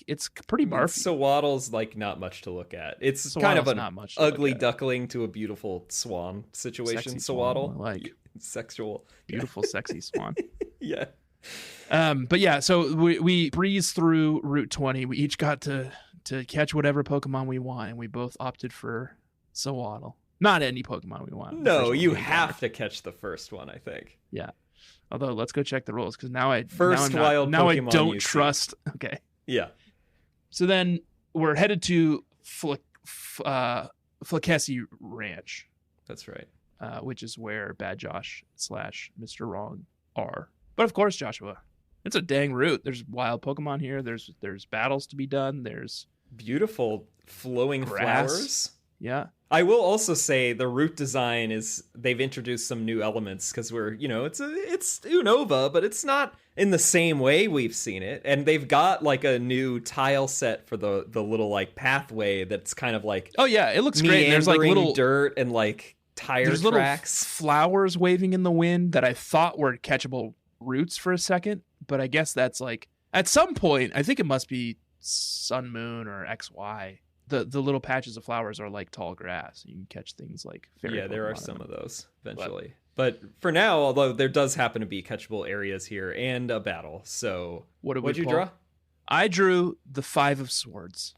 It's pretty barfy. Sewaddle's not much to look at. It's kind of an not much ugly duckling to a beautiful swan situation. Sexy Sewaddle. Swan, sexual. Beautiful, sexy swan. Yeah. But yeah, so we breezed through Route 20. We each got to catch whatever Pokemon we want, and we both opted for Sewaddle. Not any Pokemon we want. No, you have to catch the first one, I think. Yeah. Although, let's go check the rules, because now I don't trust. Okay. Yeah. So then we're headed to Floccesy Ranch. That's right. Which is where Bad Josh / Mr. Wrong are. But of course, Joshua, it's a dang route. There's wild Pokemon here. There's battles to be done. There's beautiful flowing grass. Flowers. Yeah. I will also say the route design they've introduced some new elements because it's Unova, but it's not in the same way we've seen it. And they've got a new tile set for the little pathway that's kind of oh yeah, it looks great. And there's little dirt and tire there's tracks. Little flowers waving in the wind that I thought were catchable roots for a second, but I guess that's at some point I think it must be Sun Moon or XY. The little patches of flowers are tall grass. You can catch things fairy. Yeah, there are some of those eventually. But for now, although there does happen to be catchable areas here and a battle. So what'd you draw? I drew the 5 of Swords.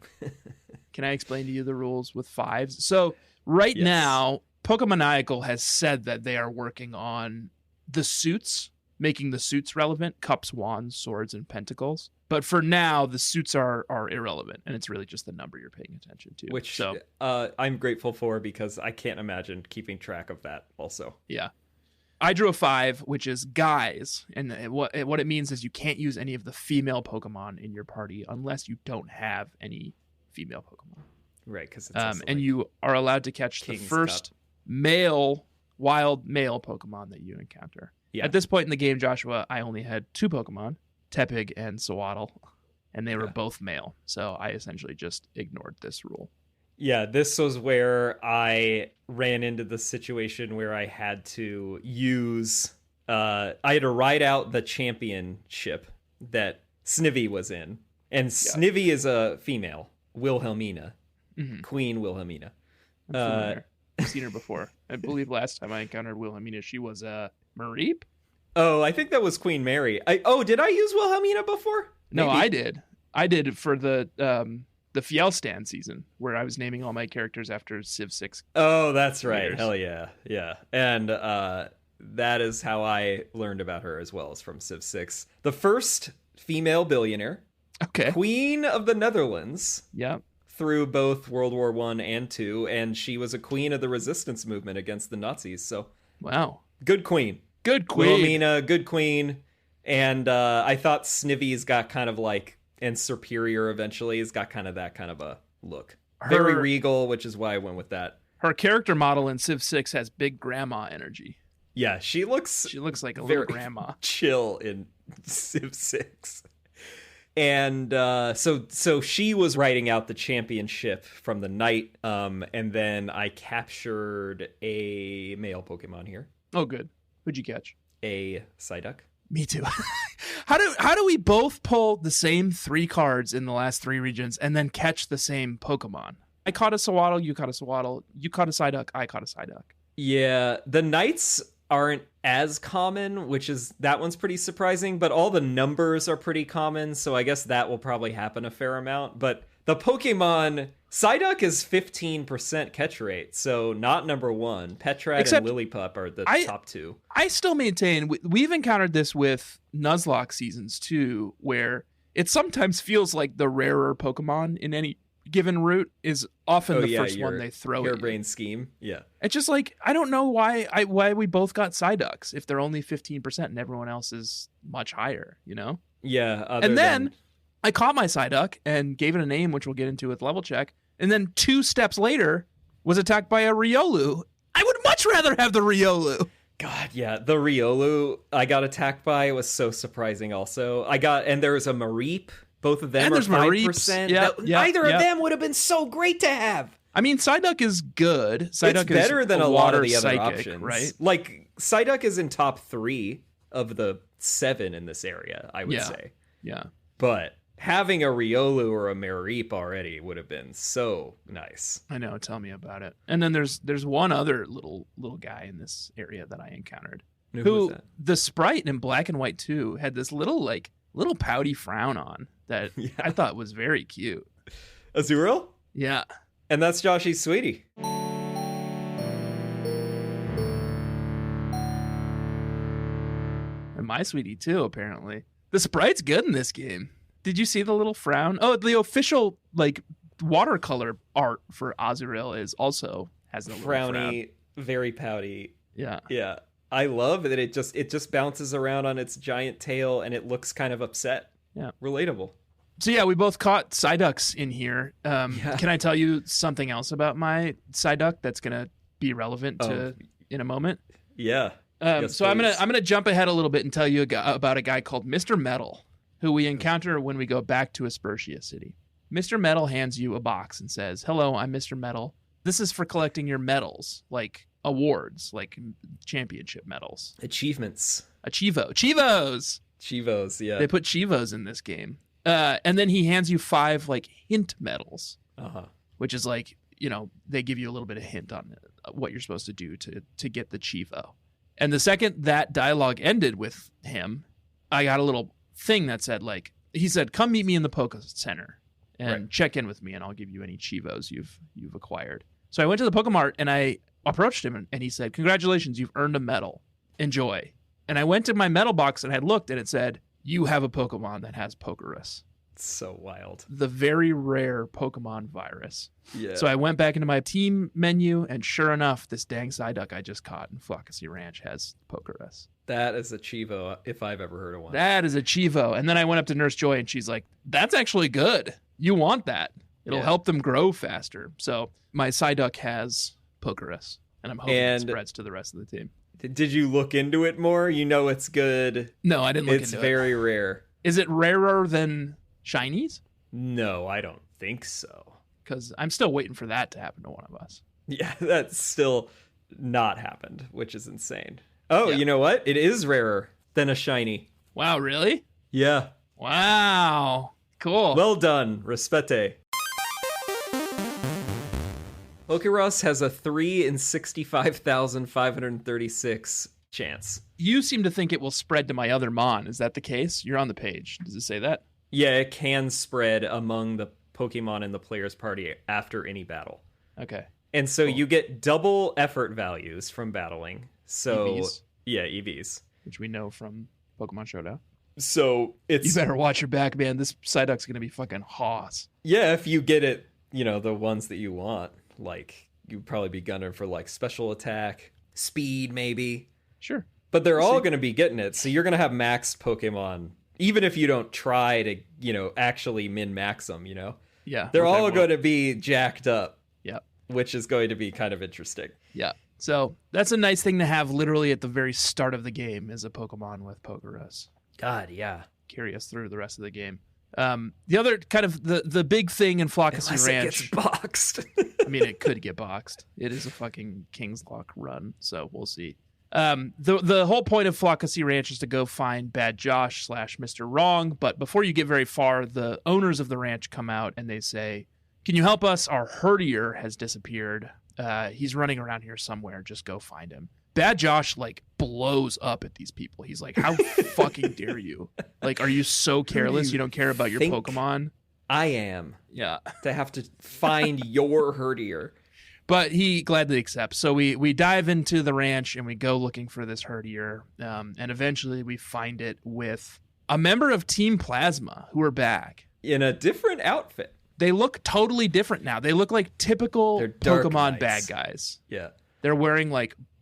Can I explain to you the rules with 5s? So right now, Pokemaniacal has said that they are working on the suits, making the suits relevant: cups, wands, swords, and pentacles. But for now, the suits are irrelevant, and it's really just the number you're paying attention to. Which I'm grateful for because I can't imagine keeping track of that also. Yeah. I drew a 5, which is guys, and what it means is you can't use any of the female Pokemon in your party unless you don't have any female Pokemon. Right, because and you are allowed to catch the first wild male Pokemon that you encounter. Yeah. At this point in the game, Joshua, I only had 2 Pokemon, Tepig and Sewaddle, and they were both male. So I essentially just ignored this rule. Yeah, this was where I ran into the situation where I had to use... I had to ride out the championship that Snivy was in. And Snivy is a female, Wilhelmina. Mm-hmm. Queen Wilhelmina. I've seen her before. I believe last time I encountered Wilhelmina, she was a Mareep. Oh, I think that was Queen Mary. Did I use Wilhelmina before? Maybe. No, I did. I did for the Fjellstand season, where I was naming all my characters after Civ 6. Oh, that's right. Years. Hell yeah. Yeah. And that is how I learned about her as well, as from Civ 6. The first female billionaire. Okay. Queen of the Netherlands. Yeah. Through both World War I and II, and she was a queen of the resistance movement against the Nazis. So, wow, good queen, Wilhelmina, good queen. And I thought Snivy's got kind of like, and Superior eventually has got kind of that kind of a look, very regal, which is why I went with that. Her character model in Civ 6 has big grandma energy. Yeah, she looks like a little grandma. Chill in Civ 6. And so she was writing out the championship from the night, and then I captured a male Pokemon here. Oh, good. Who'd you catch? A Psyduck. Me too. How do we both pull the same 3 cards in the last 3 regions and then catch the same Pokemon? I caught a Sewaddle, you caught a Sewaddle, you caught a Psyduck, I caught a Psyduck. Yeah, the Knights aren't as common, that one's pretty surprising, but all the numbers are pretty common, so I guess that will probably happen a fair amount. But the Pokemon, Psyduck is 15% catch rate, so not number 1. Petrat and Lillipup are the top 2. I still maintain, we've encountered this with Nuzlocke seasons too, where it sometimes feels like the rarer Pokemon in any given route is often the first one they throw at you. Harebrained scheme. Yeah. It's just like, I don't know why we both got Psyducks if they're only 15% and everyone else is much higher, you know? Yeah. And then I caught my Psyduck and gave it a name, which we'll get into with level check. And then 2 steps later was attacked by a Riolu. I would much rather have the Riolu. God, yeah. The Riolu I got attacked by was so surprising also. and there was a Mareep. Both of them are 5%. Either of them would have been so great to have. I mean, Psyduck is good. It's better than a lot of the other options. Right? Like, Psyduck is in top 3 of the 7 in this area, I would say. Yeah. But having a Riolu or a Mareep already would have been so nice. I know. Tell me about it. And then there's one other little guy in this area that I encountered. Who was that? The sprite in Black and White 2 had this little pouty frown on that I thought was very cute. Azurill? Yeah. And that's Joshy's sweetie. And my sweetie too, apparently. The sprite's good in this game. Did you see the little frown? Oh, the official watercolor art for Azurill has the frowny, very pouty. Yeah. Yeah. I love that it just bounces around on its giant tail and it looks kind of upset. Yeah. Relatable. So yeah, we both caught Psyducks in here. Can I tell you something else about my Psyduck that's going to be relevant in a moment? Yeah. So I'm gonna jump ahead a little bit and tell you about a guy called Mr. Metal, who we encounter when we go back to Aspertia City. Mr. Metal hands you a box and says, "Hello, I'm Mr. Metal. This is for collecting your medals, like awards, like championship medals, achievements, Chivos, yeah. They put Chivos in this game." And then he hands you 5 hint medals, which is they give you a little bit of hint on what you're supposed to do to get the Chivo. And the second that dialogue ended with him, I got a little thing that said he said, "Come meet me in the Poke Center and check in with me, and I'll give you any Chivos you've acquired." So I went to the Pokemart and I approached him and he said, "Congratulations, you've earned a medal. Enjoy." And I went to my medal box and I looked and it said, "You have a Pokemon that has Pokerus." So wild. The very rare Pokemon virus. Yeah. So I went back into my team menu, and sure enough, this dang Psyduck I just caught in Floccesy Ranch has Pokerus. That is a Chivo, if I've ever heard of one. That is a Chivo. And then I went up to Nurse Joy, and she's like, that's actually good. You want that. It'll help them grow faster. So my Psyduck has Pokerus, and I'm hoping it spreads to the rest of the team. Did you look into it more? You know it's good. No, I didn't look into it. It's very rare. Is it rarer than shinies? No, I don't think so. Because I'm still waiting for that to happen to one of us. Yeah, that's still not happened, which is insane. Oh, Yeah. You know what? It is rarer than a shiny. Wow, really? Yeah. Wow. Cool. Well done. Respete. Pokerus has a 3 in 65,536 chance. You seem to think it will spread to my other Mon. Is that the case? You're on the page. Does it say that? Yeah, it can spread among the Pokemon in the player's party after any battle. Okay. And so you get double effort values from battling. So EVs. Yeah, EVs. Which we know from Pokemon Showdown. So it's... You better watch your back, man. This Psyduck's going to be fucking hoss. Yeah, if you get it, the ones that you want. Like, you'd probably be gunning for, like, special attack, speed, maybe. Sure. But they're all going to be getting it. So you're going to have maxed Pokemon, even if you don't try to, actually min-max them, Yeah. They're all going to be jacked up. Yep. Which is going to be kind of interesting. Yeah. So that's a nice thing to have literally at the very start of the game is a Pokemon with Pokerus. God, yeah. Carry us through the rest of the game. The other kind of the big thing in Floccesy Unless Ranch. it gets boxed. I mean, it could get boxed. It is a fucking KINGSLOCKE run, so we'll see. The whole point of Floccesy Ranch is to go find Bad Josh / Mr. Wrong, but before you get very far, the owners of the ranch come out and they say, can you help us? Our herdier has disappeared. He's running around here somewhere. Just go find him. Bad Josh, blows up at these people. He's like, how fucking dare you? Like, are you so careless? You don't care about your Pokemon? I am. Yeah. To have to find your herdier. But he gladly accepts. So we dive into the ranch and we go looking for this herdier. And eventually we find it with a member of Team Plasma who are back. In a different outfit. They look totally different now. They look like typical Pokemon bad guys. Yeah. They're wearing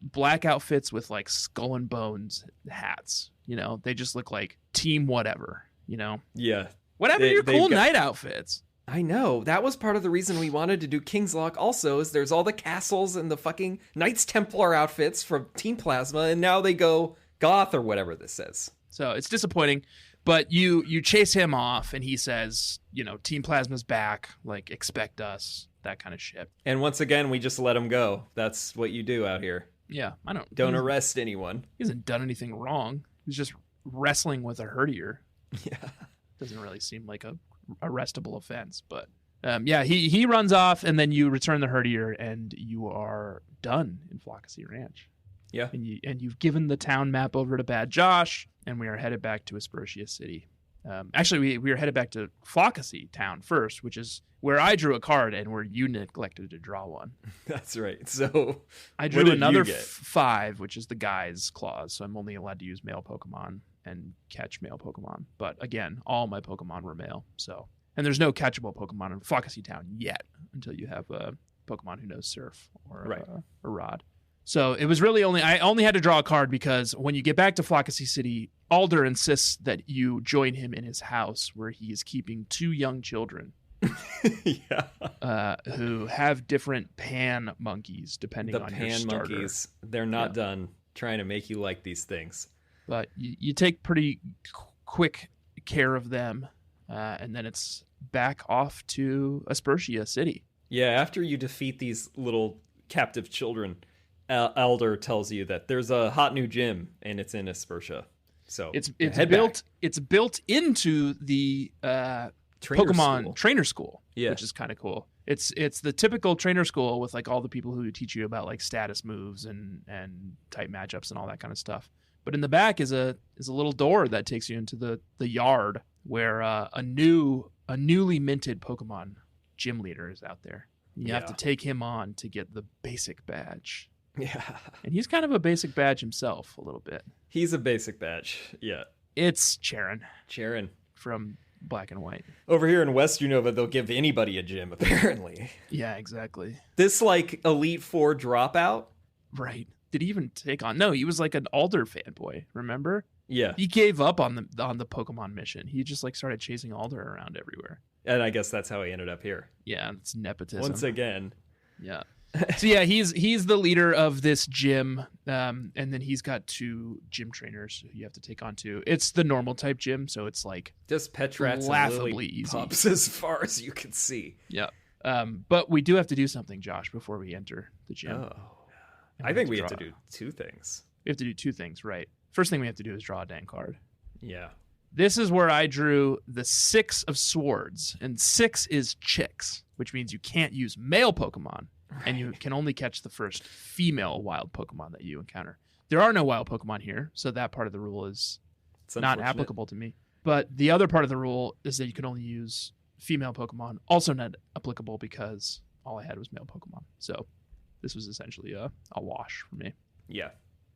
black outfits with skull and bones hats. They just look like team whatever, Yeah. What happened to your cool night outfits? I know. That was part of the reason we wanted to do KINGSLOCKE also, is there's all the castles and the fucking Knights Templar outfits from Team Plasma, and now they go goth or whatever this says. So it's disappointing, but you chase him off and he says, Team Plasma's back, expect us, that kind of shit. And once again, we just let him go. That's what you do out here. Yeah, I don't arrest anyone. He hasn't done anything wrong. He's just wrestling with a herdier. Yeah. Doesn't really seem like a arrestable offense, but he runs off and then you return the herdier and you are done in Floccesy Ranch. Yeah. And you've given the town map over to Bad Josh and we are headed back to Aspertia City. Actually, we are headed back to Floccesy town first, which is where I drew a card and where you neglected to draw one. That's right. So I drew another 5, which is the guy's clause. So I'm only allowed to use male Pokemon and catch male Pokemon. But again, all my Pokemon were male. So, and there's no catchable Pokemon in Floccesy town yet until you have a Pokemon who knows Surf or a Rod. So it was really I only had to draw a card because when you get back to Floccesy City, Alder insists that you join him in his house where he is keeping 2 young children. Yeah. Who have different pan monkeys depending on your starter. The pan monkeys, they're not done trying to make you like these things. But you take pretty quick care of them, and then it's back off to Aspertia City. Yeah, after you defeat these little captive children, Elder tells you that there's a hot new gym, and it's in Aspertia. So it's built into the Pokemon trainer school, which is kind of cool. It's the typical trainer school with all the people who teach you about status moves and type matchups and all that kind of stuff. But in the back is a little door that takes you into the yard where a newly minted Pokemon gym leader is out there. You have to take him on to get the basic badge. Yeah. And he's kind of a basic badge himself a little bit. He's a basic badge. Yeah. It's Charon. Charon. From black and white. Over here in West Unova, they'll give anybody a gym, apparently. Yeah, exactly. This, like, Elite Four dropout? Right. Did he even take on? No, he was like an Alder fanboy, remember? Yeah. He gave up on the Pokemon mission. He just like started chasing Alder around everywhere. And I guess that's how he ended up here. Yeah, it's nepotism. Once again. Yeah. So yeah, he's the leader of this gym, and then he's got 2 gym trainers who you have to take on too. It's the normal type gym, so it's like just Petrats laughably and Lily easy. Pups as far as you can see. Yeah. But we do have to do something, Josh, before we enter the gym. Oh. I think we have to do 2 things. We have to do 2 things, right? First thing we have to do is draw a dang card. Yeah. This is where I drew the 6 of swords, and 6 is chicks, which means you can't use male Pokemon. Right. And you can only catch the first female wild Pokemon that you encounter. There are no wild Pokemon here, so that part of the rule is not applicable to me. But the other part of the rule is that you can only use female Pokemon, also not applicable because all I had was male Pokemon. So this was essentially a wash for me. Yeah.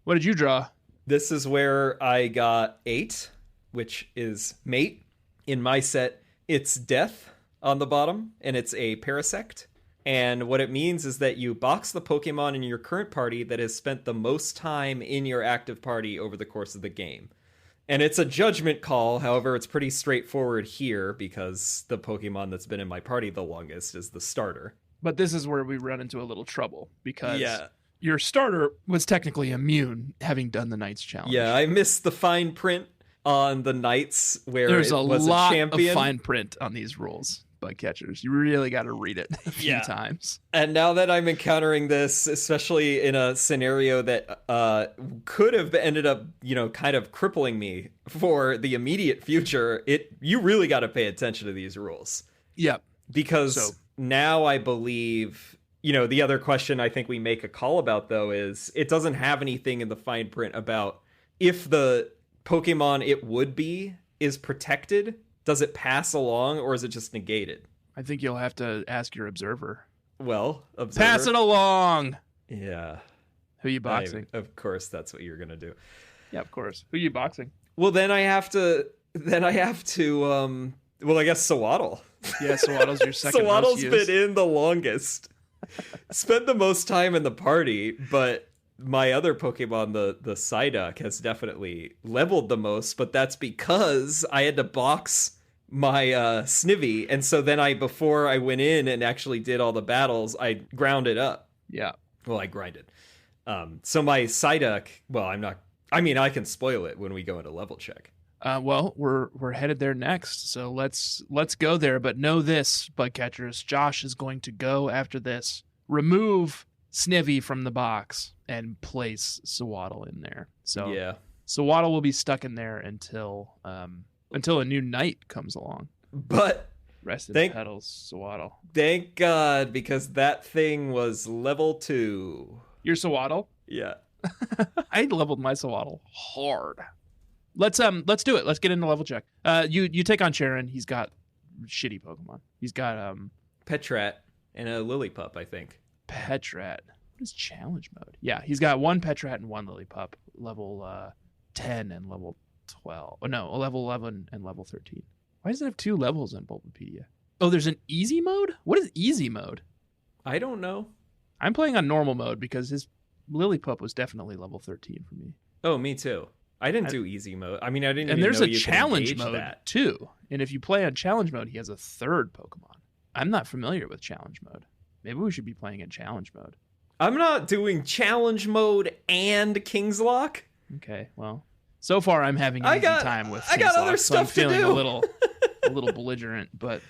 What did you draw? This is where I got 8, which is mate. In my set, it's death on the bottom, and it's a Parasect. And what it means is that you box the Pokemon in your current party that has spent the most time in your active party over the course of the game. And it's a judgment call. However, it's pretty straightforward here because the Pokemon that's been in my party the longest is the starter. But this is where we run into a little trouble because your starter was technically immune having done the Knights challenge. Yeah, I missed the fine print on the Knights where there's it was a champion. Of fine print on these rules. Bug catchers, you really got to read it a few times. And now that I'm encountering this, especially in a scenario that could have ended up, kind of crippling me for the immediate future, you really got to pay attention to these rules. Yep. Because now I believe, the other question I think we make a call about, though, is it doesn't have anything in the fine print about if the Pokemon it would be is protected. Does it pass along, or is it just negated? I think you'll have to ask your observer. Well, observer. Pass it along! Yeah. Who you boxing? Of course, that's what you're going to do. Yeah, of course. Who you boxing? Well, then I have to, I guess Sawaddle. Yeah, Sawaddle's your second Sawaddle's been in the longest. Spent the most time in the party, but my other Pokemon, the Psyduck, has definitely leveled the most, but that's because I had to box my Snivy, and so then before I went in and actually did all the battles, I ground it up. Yeah. Well, I grinded. So my Psyduck, I can spoil it when we go into level check. Well, we're headed there next, so let's go there, but know this, bug catchers, Josh is going to go after this, remove Snivy from the box and place Sawaddle in there. So yeah, Sawaddle will be stuck in there until a new knight comes along. But rest in petals, Sawaddle. Thank God, because that thing was level 2. Your Sawaddle? Yeah. I leveled my Sawaddle hard. Let's do it. Let's get into level check. You take on Sharon. He's got shitty Pokemon. He's got Petrat and a Lillipup, I think. Petrat. What is challenge mode? Yeah, he's got 1 Petrat and 1 Lillipup, level 10 and level 12. Oh no, level 11 and level 13. Why does it have 2 levels on Bulbapedia? Oh, there's an easy mode? What is easy mode? I don't know. I'm playing on normal mode because his Lillipup was definitely level 13 for me. Oh, me too. I didn't do easy mode. I mean, I didn't. And even there's know a you challenge could engage mode that. too. And if you play on challenge mode, he has a 3rd Pokemon. I'm not familiar with challenge mode. Maybe we should be playing in challenge mode. I'm not doing challenge mode and KINGSLOCKE. Okay, well, so far I'm having an easy time with KINGSLOCKE. I got other stuff so I'm feeling to do. a little belligerent, but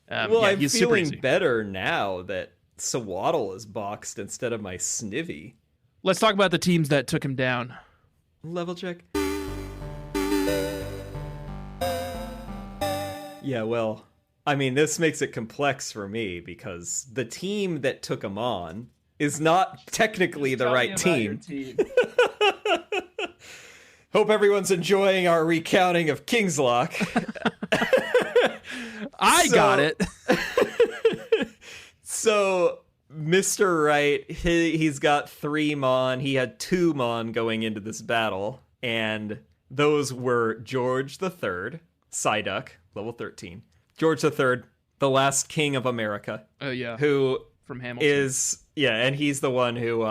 well, I'm feeling better now that Sawaddle is boxed instead of my Snivy. Let's talk about the teams that took him down. Level check. Yeah, well, I mean, this makes it complex for me because the team that took him on is not technically the right team. Hope everyone's enjoying our recounting of KINGSLOCKE. I got it. So Mr. Right, he's got 3 Mon. He had 2 Mon going into this battle, and those were George III, Psyduck, level 13. George III, the last king of America. Oh, yeah. Who from Hamilton. And he's the one who,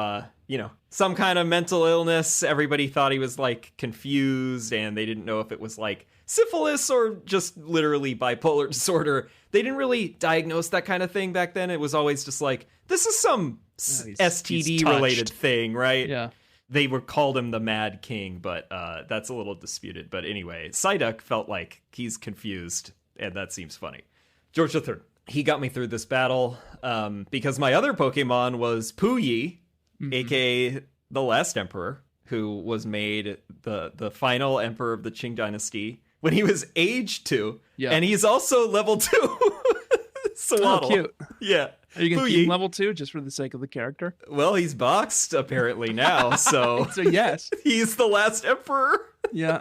some kind of mental illness. Everybody thought he was, like, confused, and they didn't know if it was, like, syphilis or just literally bipolar disorder. They didn't really diagnose that kind of thing back then. It was always just like, this is some STD-related thing, right? Yeah. They called him the Mad King, but that's a little disputed. But anyway, Psyduck felt like he's confused, and that seems funny. George III. He got me through this battle because my other Pokemon was Puyi, a.k.a. the last Emperor, who was made the final Emperor of the Qing Dynasty when he was age 2. Yeah. And he's also level 2. Oh, cute. Yeah. Are you going to keep him level 2 just for the sake of the character? Well, he's boxed apparently now, so... So yes. He's the last Emperor. Yeah.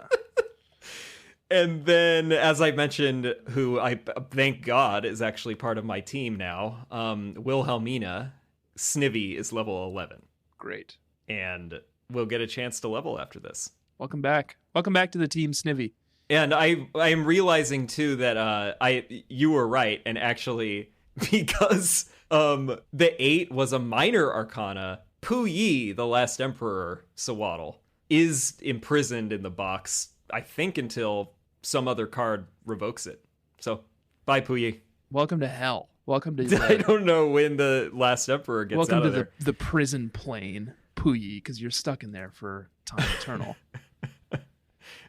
And then, as I mentioned, who I thank God is actually part of my team now, Wilhelmina, Snivy is level 11. Great. And we'll get a chance to level after this. Welcome back. Welcome back to the team, Snivy. And I am realizing, too, that you were right. And actually, because the 8 was a minor arcana, Puyi, the last Emperor, Sawaddle, is imprisoned in the box, I think, until some other card revokes it. So, bye, Puyi. Welcome to hell. Welcome to... I don't know when the last Emperor gets out of there. Welcome to the prison plane, Puyi, because you're stuck in there for time eternal.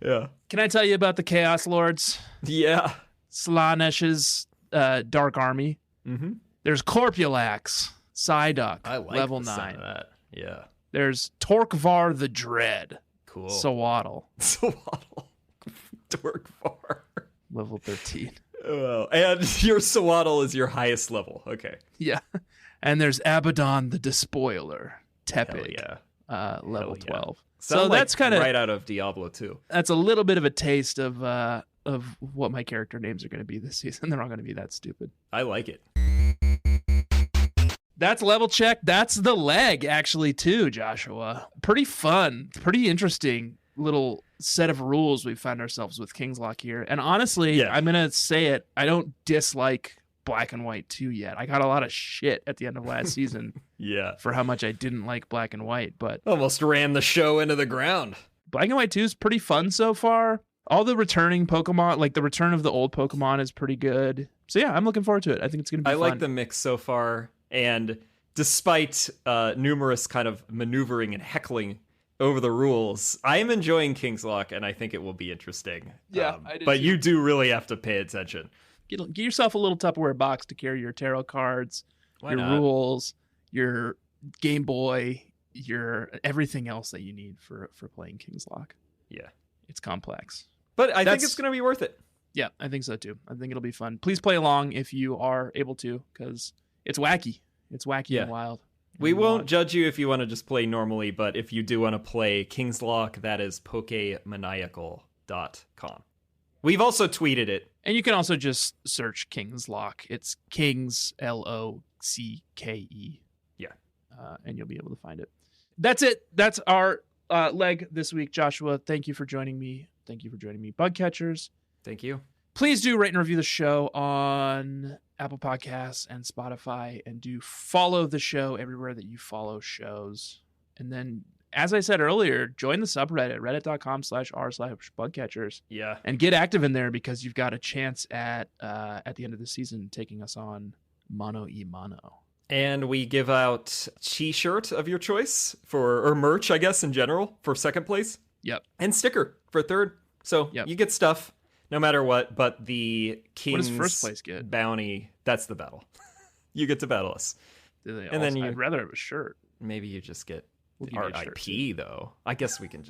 Yeah. Can I tell you about the Chaos Lords? Yeah. Slaanesh's Dark Army. Mm-hmm. There's Corpulax, Psyduck, I like level the 9. sound of that. Yeah. There's Torkvar the Dread. Cool. Sawaddle. Torkvar. Level 13. Oh, and your Sawaddle is your highest level. Okay. Yeah. And there's Abaddon the Despoiler. Tepig. Hell yeah. Level 12. So that's kind of right out of Diablo 2. That's a little bit of a taste of what my character names are going to be this season. They're not going to be that stupid. I like it. That's level check. That's the leg, actually, too, Joshua. Pretty fun. Pretty interesting little set of rules we found ourselves with KINGSLOCKE here. And honestly, I'm going to say it, I don't dislike Black and White 2 yet. I got a lot of shit at the end of last season for how much I didn't like Black and White, but almost ran the show into the ground. Black and White 2 is pretty fun so far. All the returning Pokemon, like the return of the old Pokemon, is pretty good. So yeah, I'm looking forward to it. I think it's going to be fun. I like the mix so far, and despite numerous kind of maneuvering and heckling over the rules, I am enjoying KINGSLOCKE, and I think it will be interesting. Yeah, I do but too. You do really have to pay attention. Get yourself a little Tupperware box to carry your tarot cards, rules, your Game Boy, your everything else that you need for playing KINGSLOCKE. Yeah. It's complex. But I think it's going to be worth it. Yeah, I think so too. I think it'll be fun. Please play along if you are able to, because it's wacky. It's wacky and wild. We won't judge you if you want to just play normally, but if you do want to play KINGSLOCKE, that is pokemaniacal.com. We've also tweeted it. And you can also just search KINGSLOCKE. It's Kings, Locké. Yeah. And you'll be able to find it. That's it. That's our leg this week, Joshua. Thank you for joining me. Thank you for joining me, Bugcatchers. Thank you. Please do rate and review the show on Apple Podcasts and Spotify, and do follow the show everywhere that you follow shows. And then, as I said earlier, join the subreddit, reddit.com/r/bugcatchers. Yeah. And get active in there, because you've got a chance at the end of the season taking us on Mono e Mono. And we give out t-shirt of your choice or merch, I guess, in general, for second place. Yep. And sticker for third. So you get stuff no matter what, but the King's what does first place get? Bounty, that's the battle. You get to battle us. I'd rather have a shirt. Maybe you just get our IP, though. I guess we can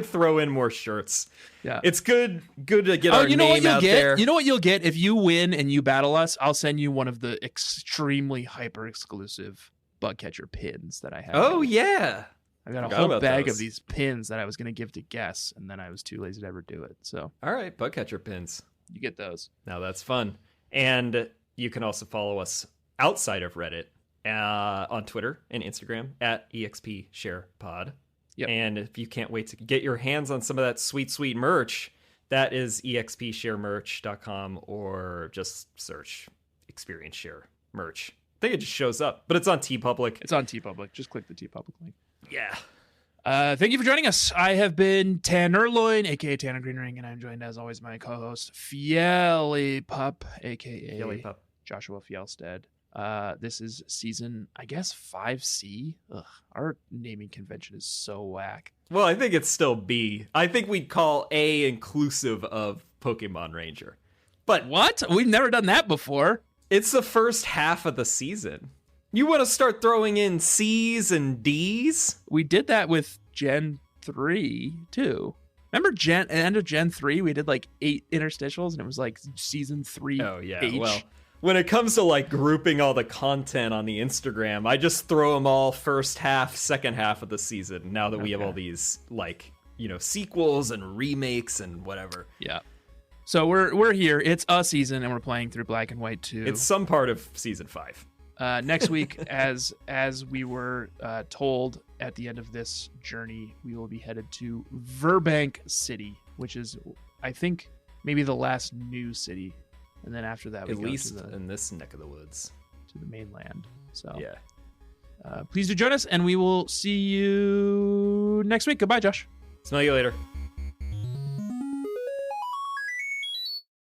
throw in more shirts. Yeah. It's good to get our name out there. You know what you'll get if you win and you battle us? I'll send you one of the extremely hyper exclusive Bugcatcher pins that I have. Oh yeah. I got a whole bag of these pins that I was going to give to Guess, and then I was too lazy to ever do it. So, all right, Bugcatcher pins. You get those. Now that's fun. And you can also follow us outside of Reddit on Twitter and Instagram at EXPSharePod. Yep. And if you can't wait to get your hands on some of that sweet, sweet merch, That is expsharemerch.com, or just search Experience Share merch. I think it just shows up, but it's on TeePublic. It's on TeePublic. Just click the TeePublic link. Yeah. Thank you for joining us. I have been Tanner Loin, aka Tanner Greenring, and I'm joined as always by my co-host Fieli Pup, aka Fieli Pup. Joshua Fjellstead. This is season, I guess, 5C. Ugh, our naming convention is so whack. Well, I think it's still B. I think we'd call A inclusive of Pokemon Ranger. But what? We've never done that before. It's the first half of the season. You want to start throwing in C's and D's? We did that with Gen 3, too. Remember end of Gen 3, we did like 8 interstitials, and it was like season 3. Oh, yeah. H. Well, when it comes to like grouping all the content on the Instagram, I just throw them all first half, second half of the season. Now that we have all these like, sequels and remakes and whatever. Yeah. So we're here. It's a season, and we're playing through Black and White 2. It's some part of season 5. Next week, as we were told at the end of this journey, we will be headed to Verbank City, which is, I think, maybe the last new city. And then after that, we at go least to in this neck of the woods, to the mainland. So yeah, please do join us, and we will see you next week. Goodbye, Josh. Smell you later.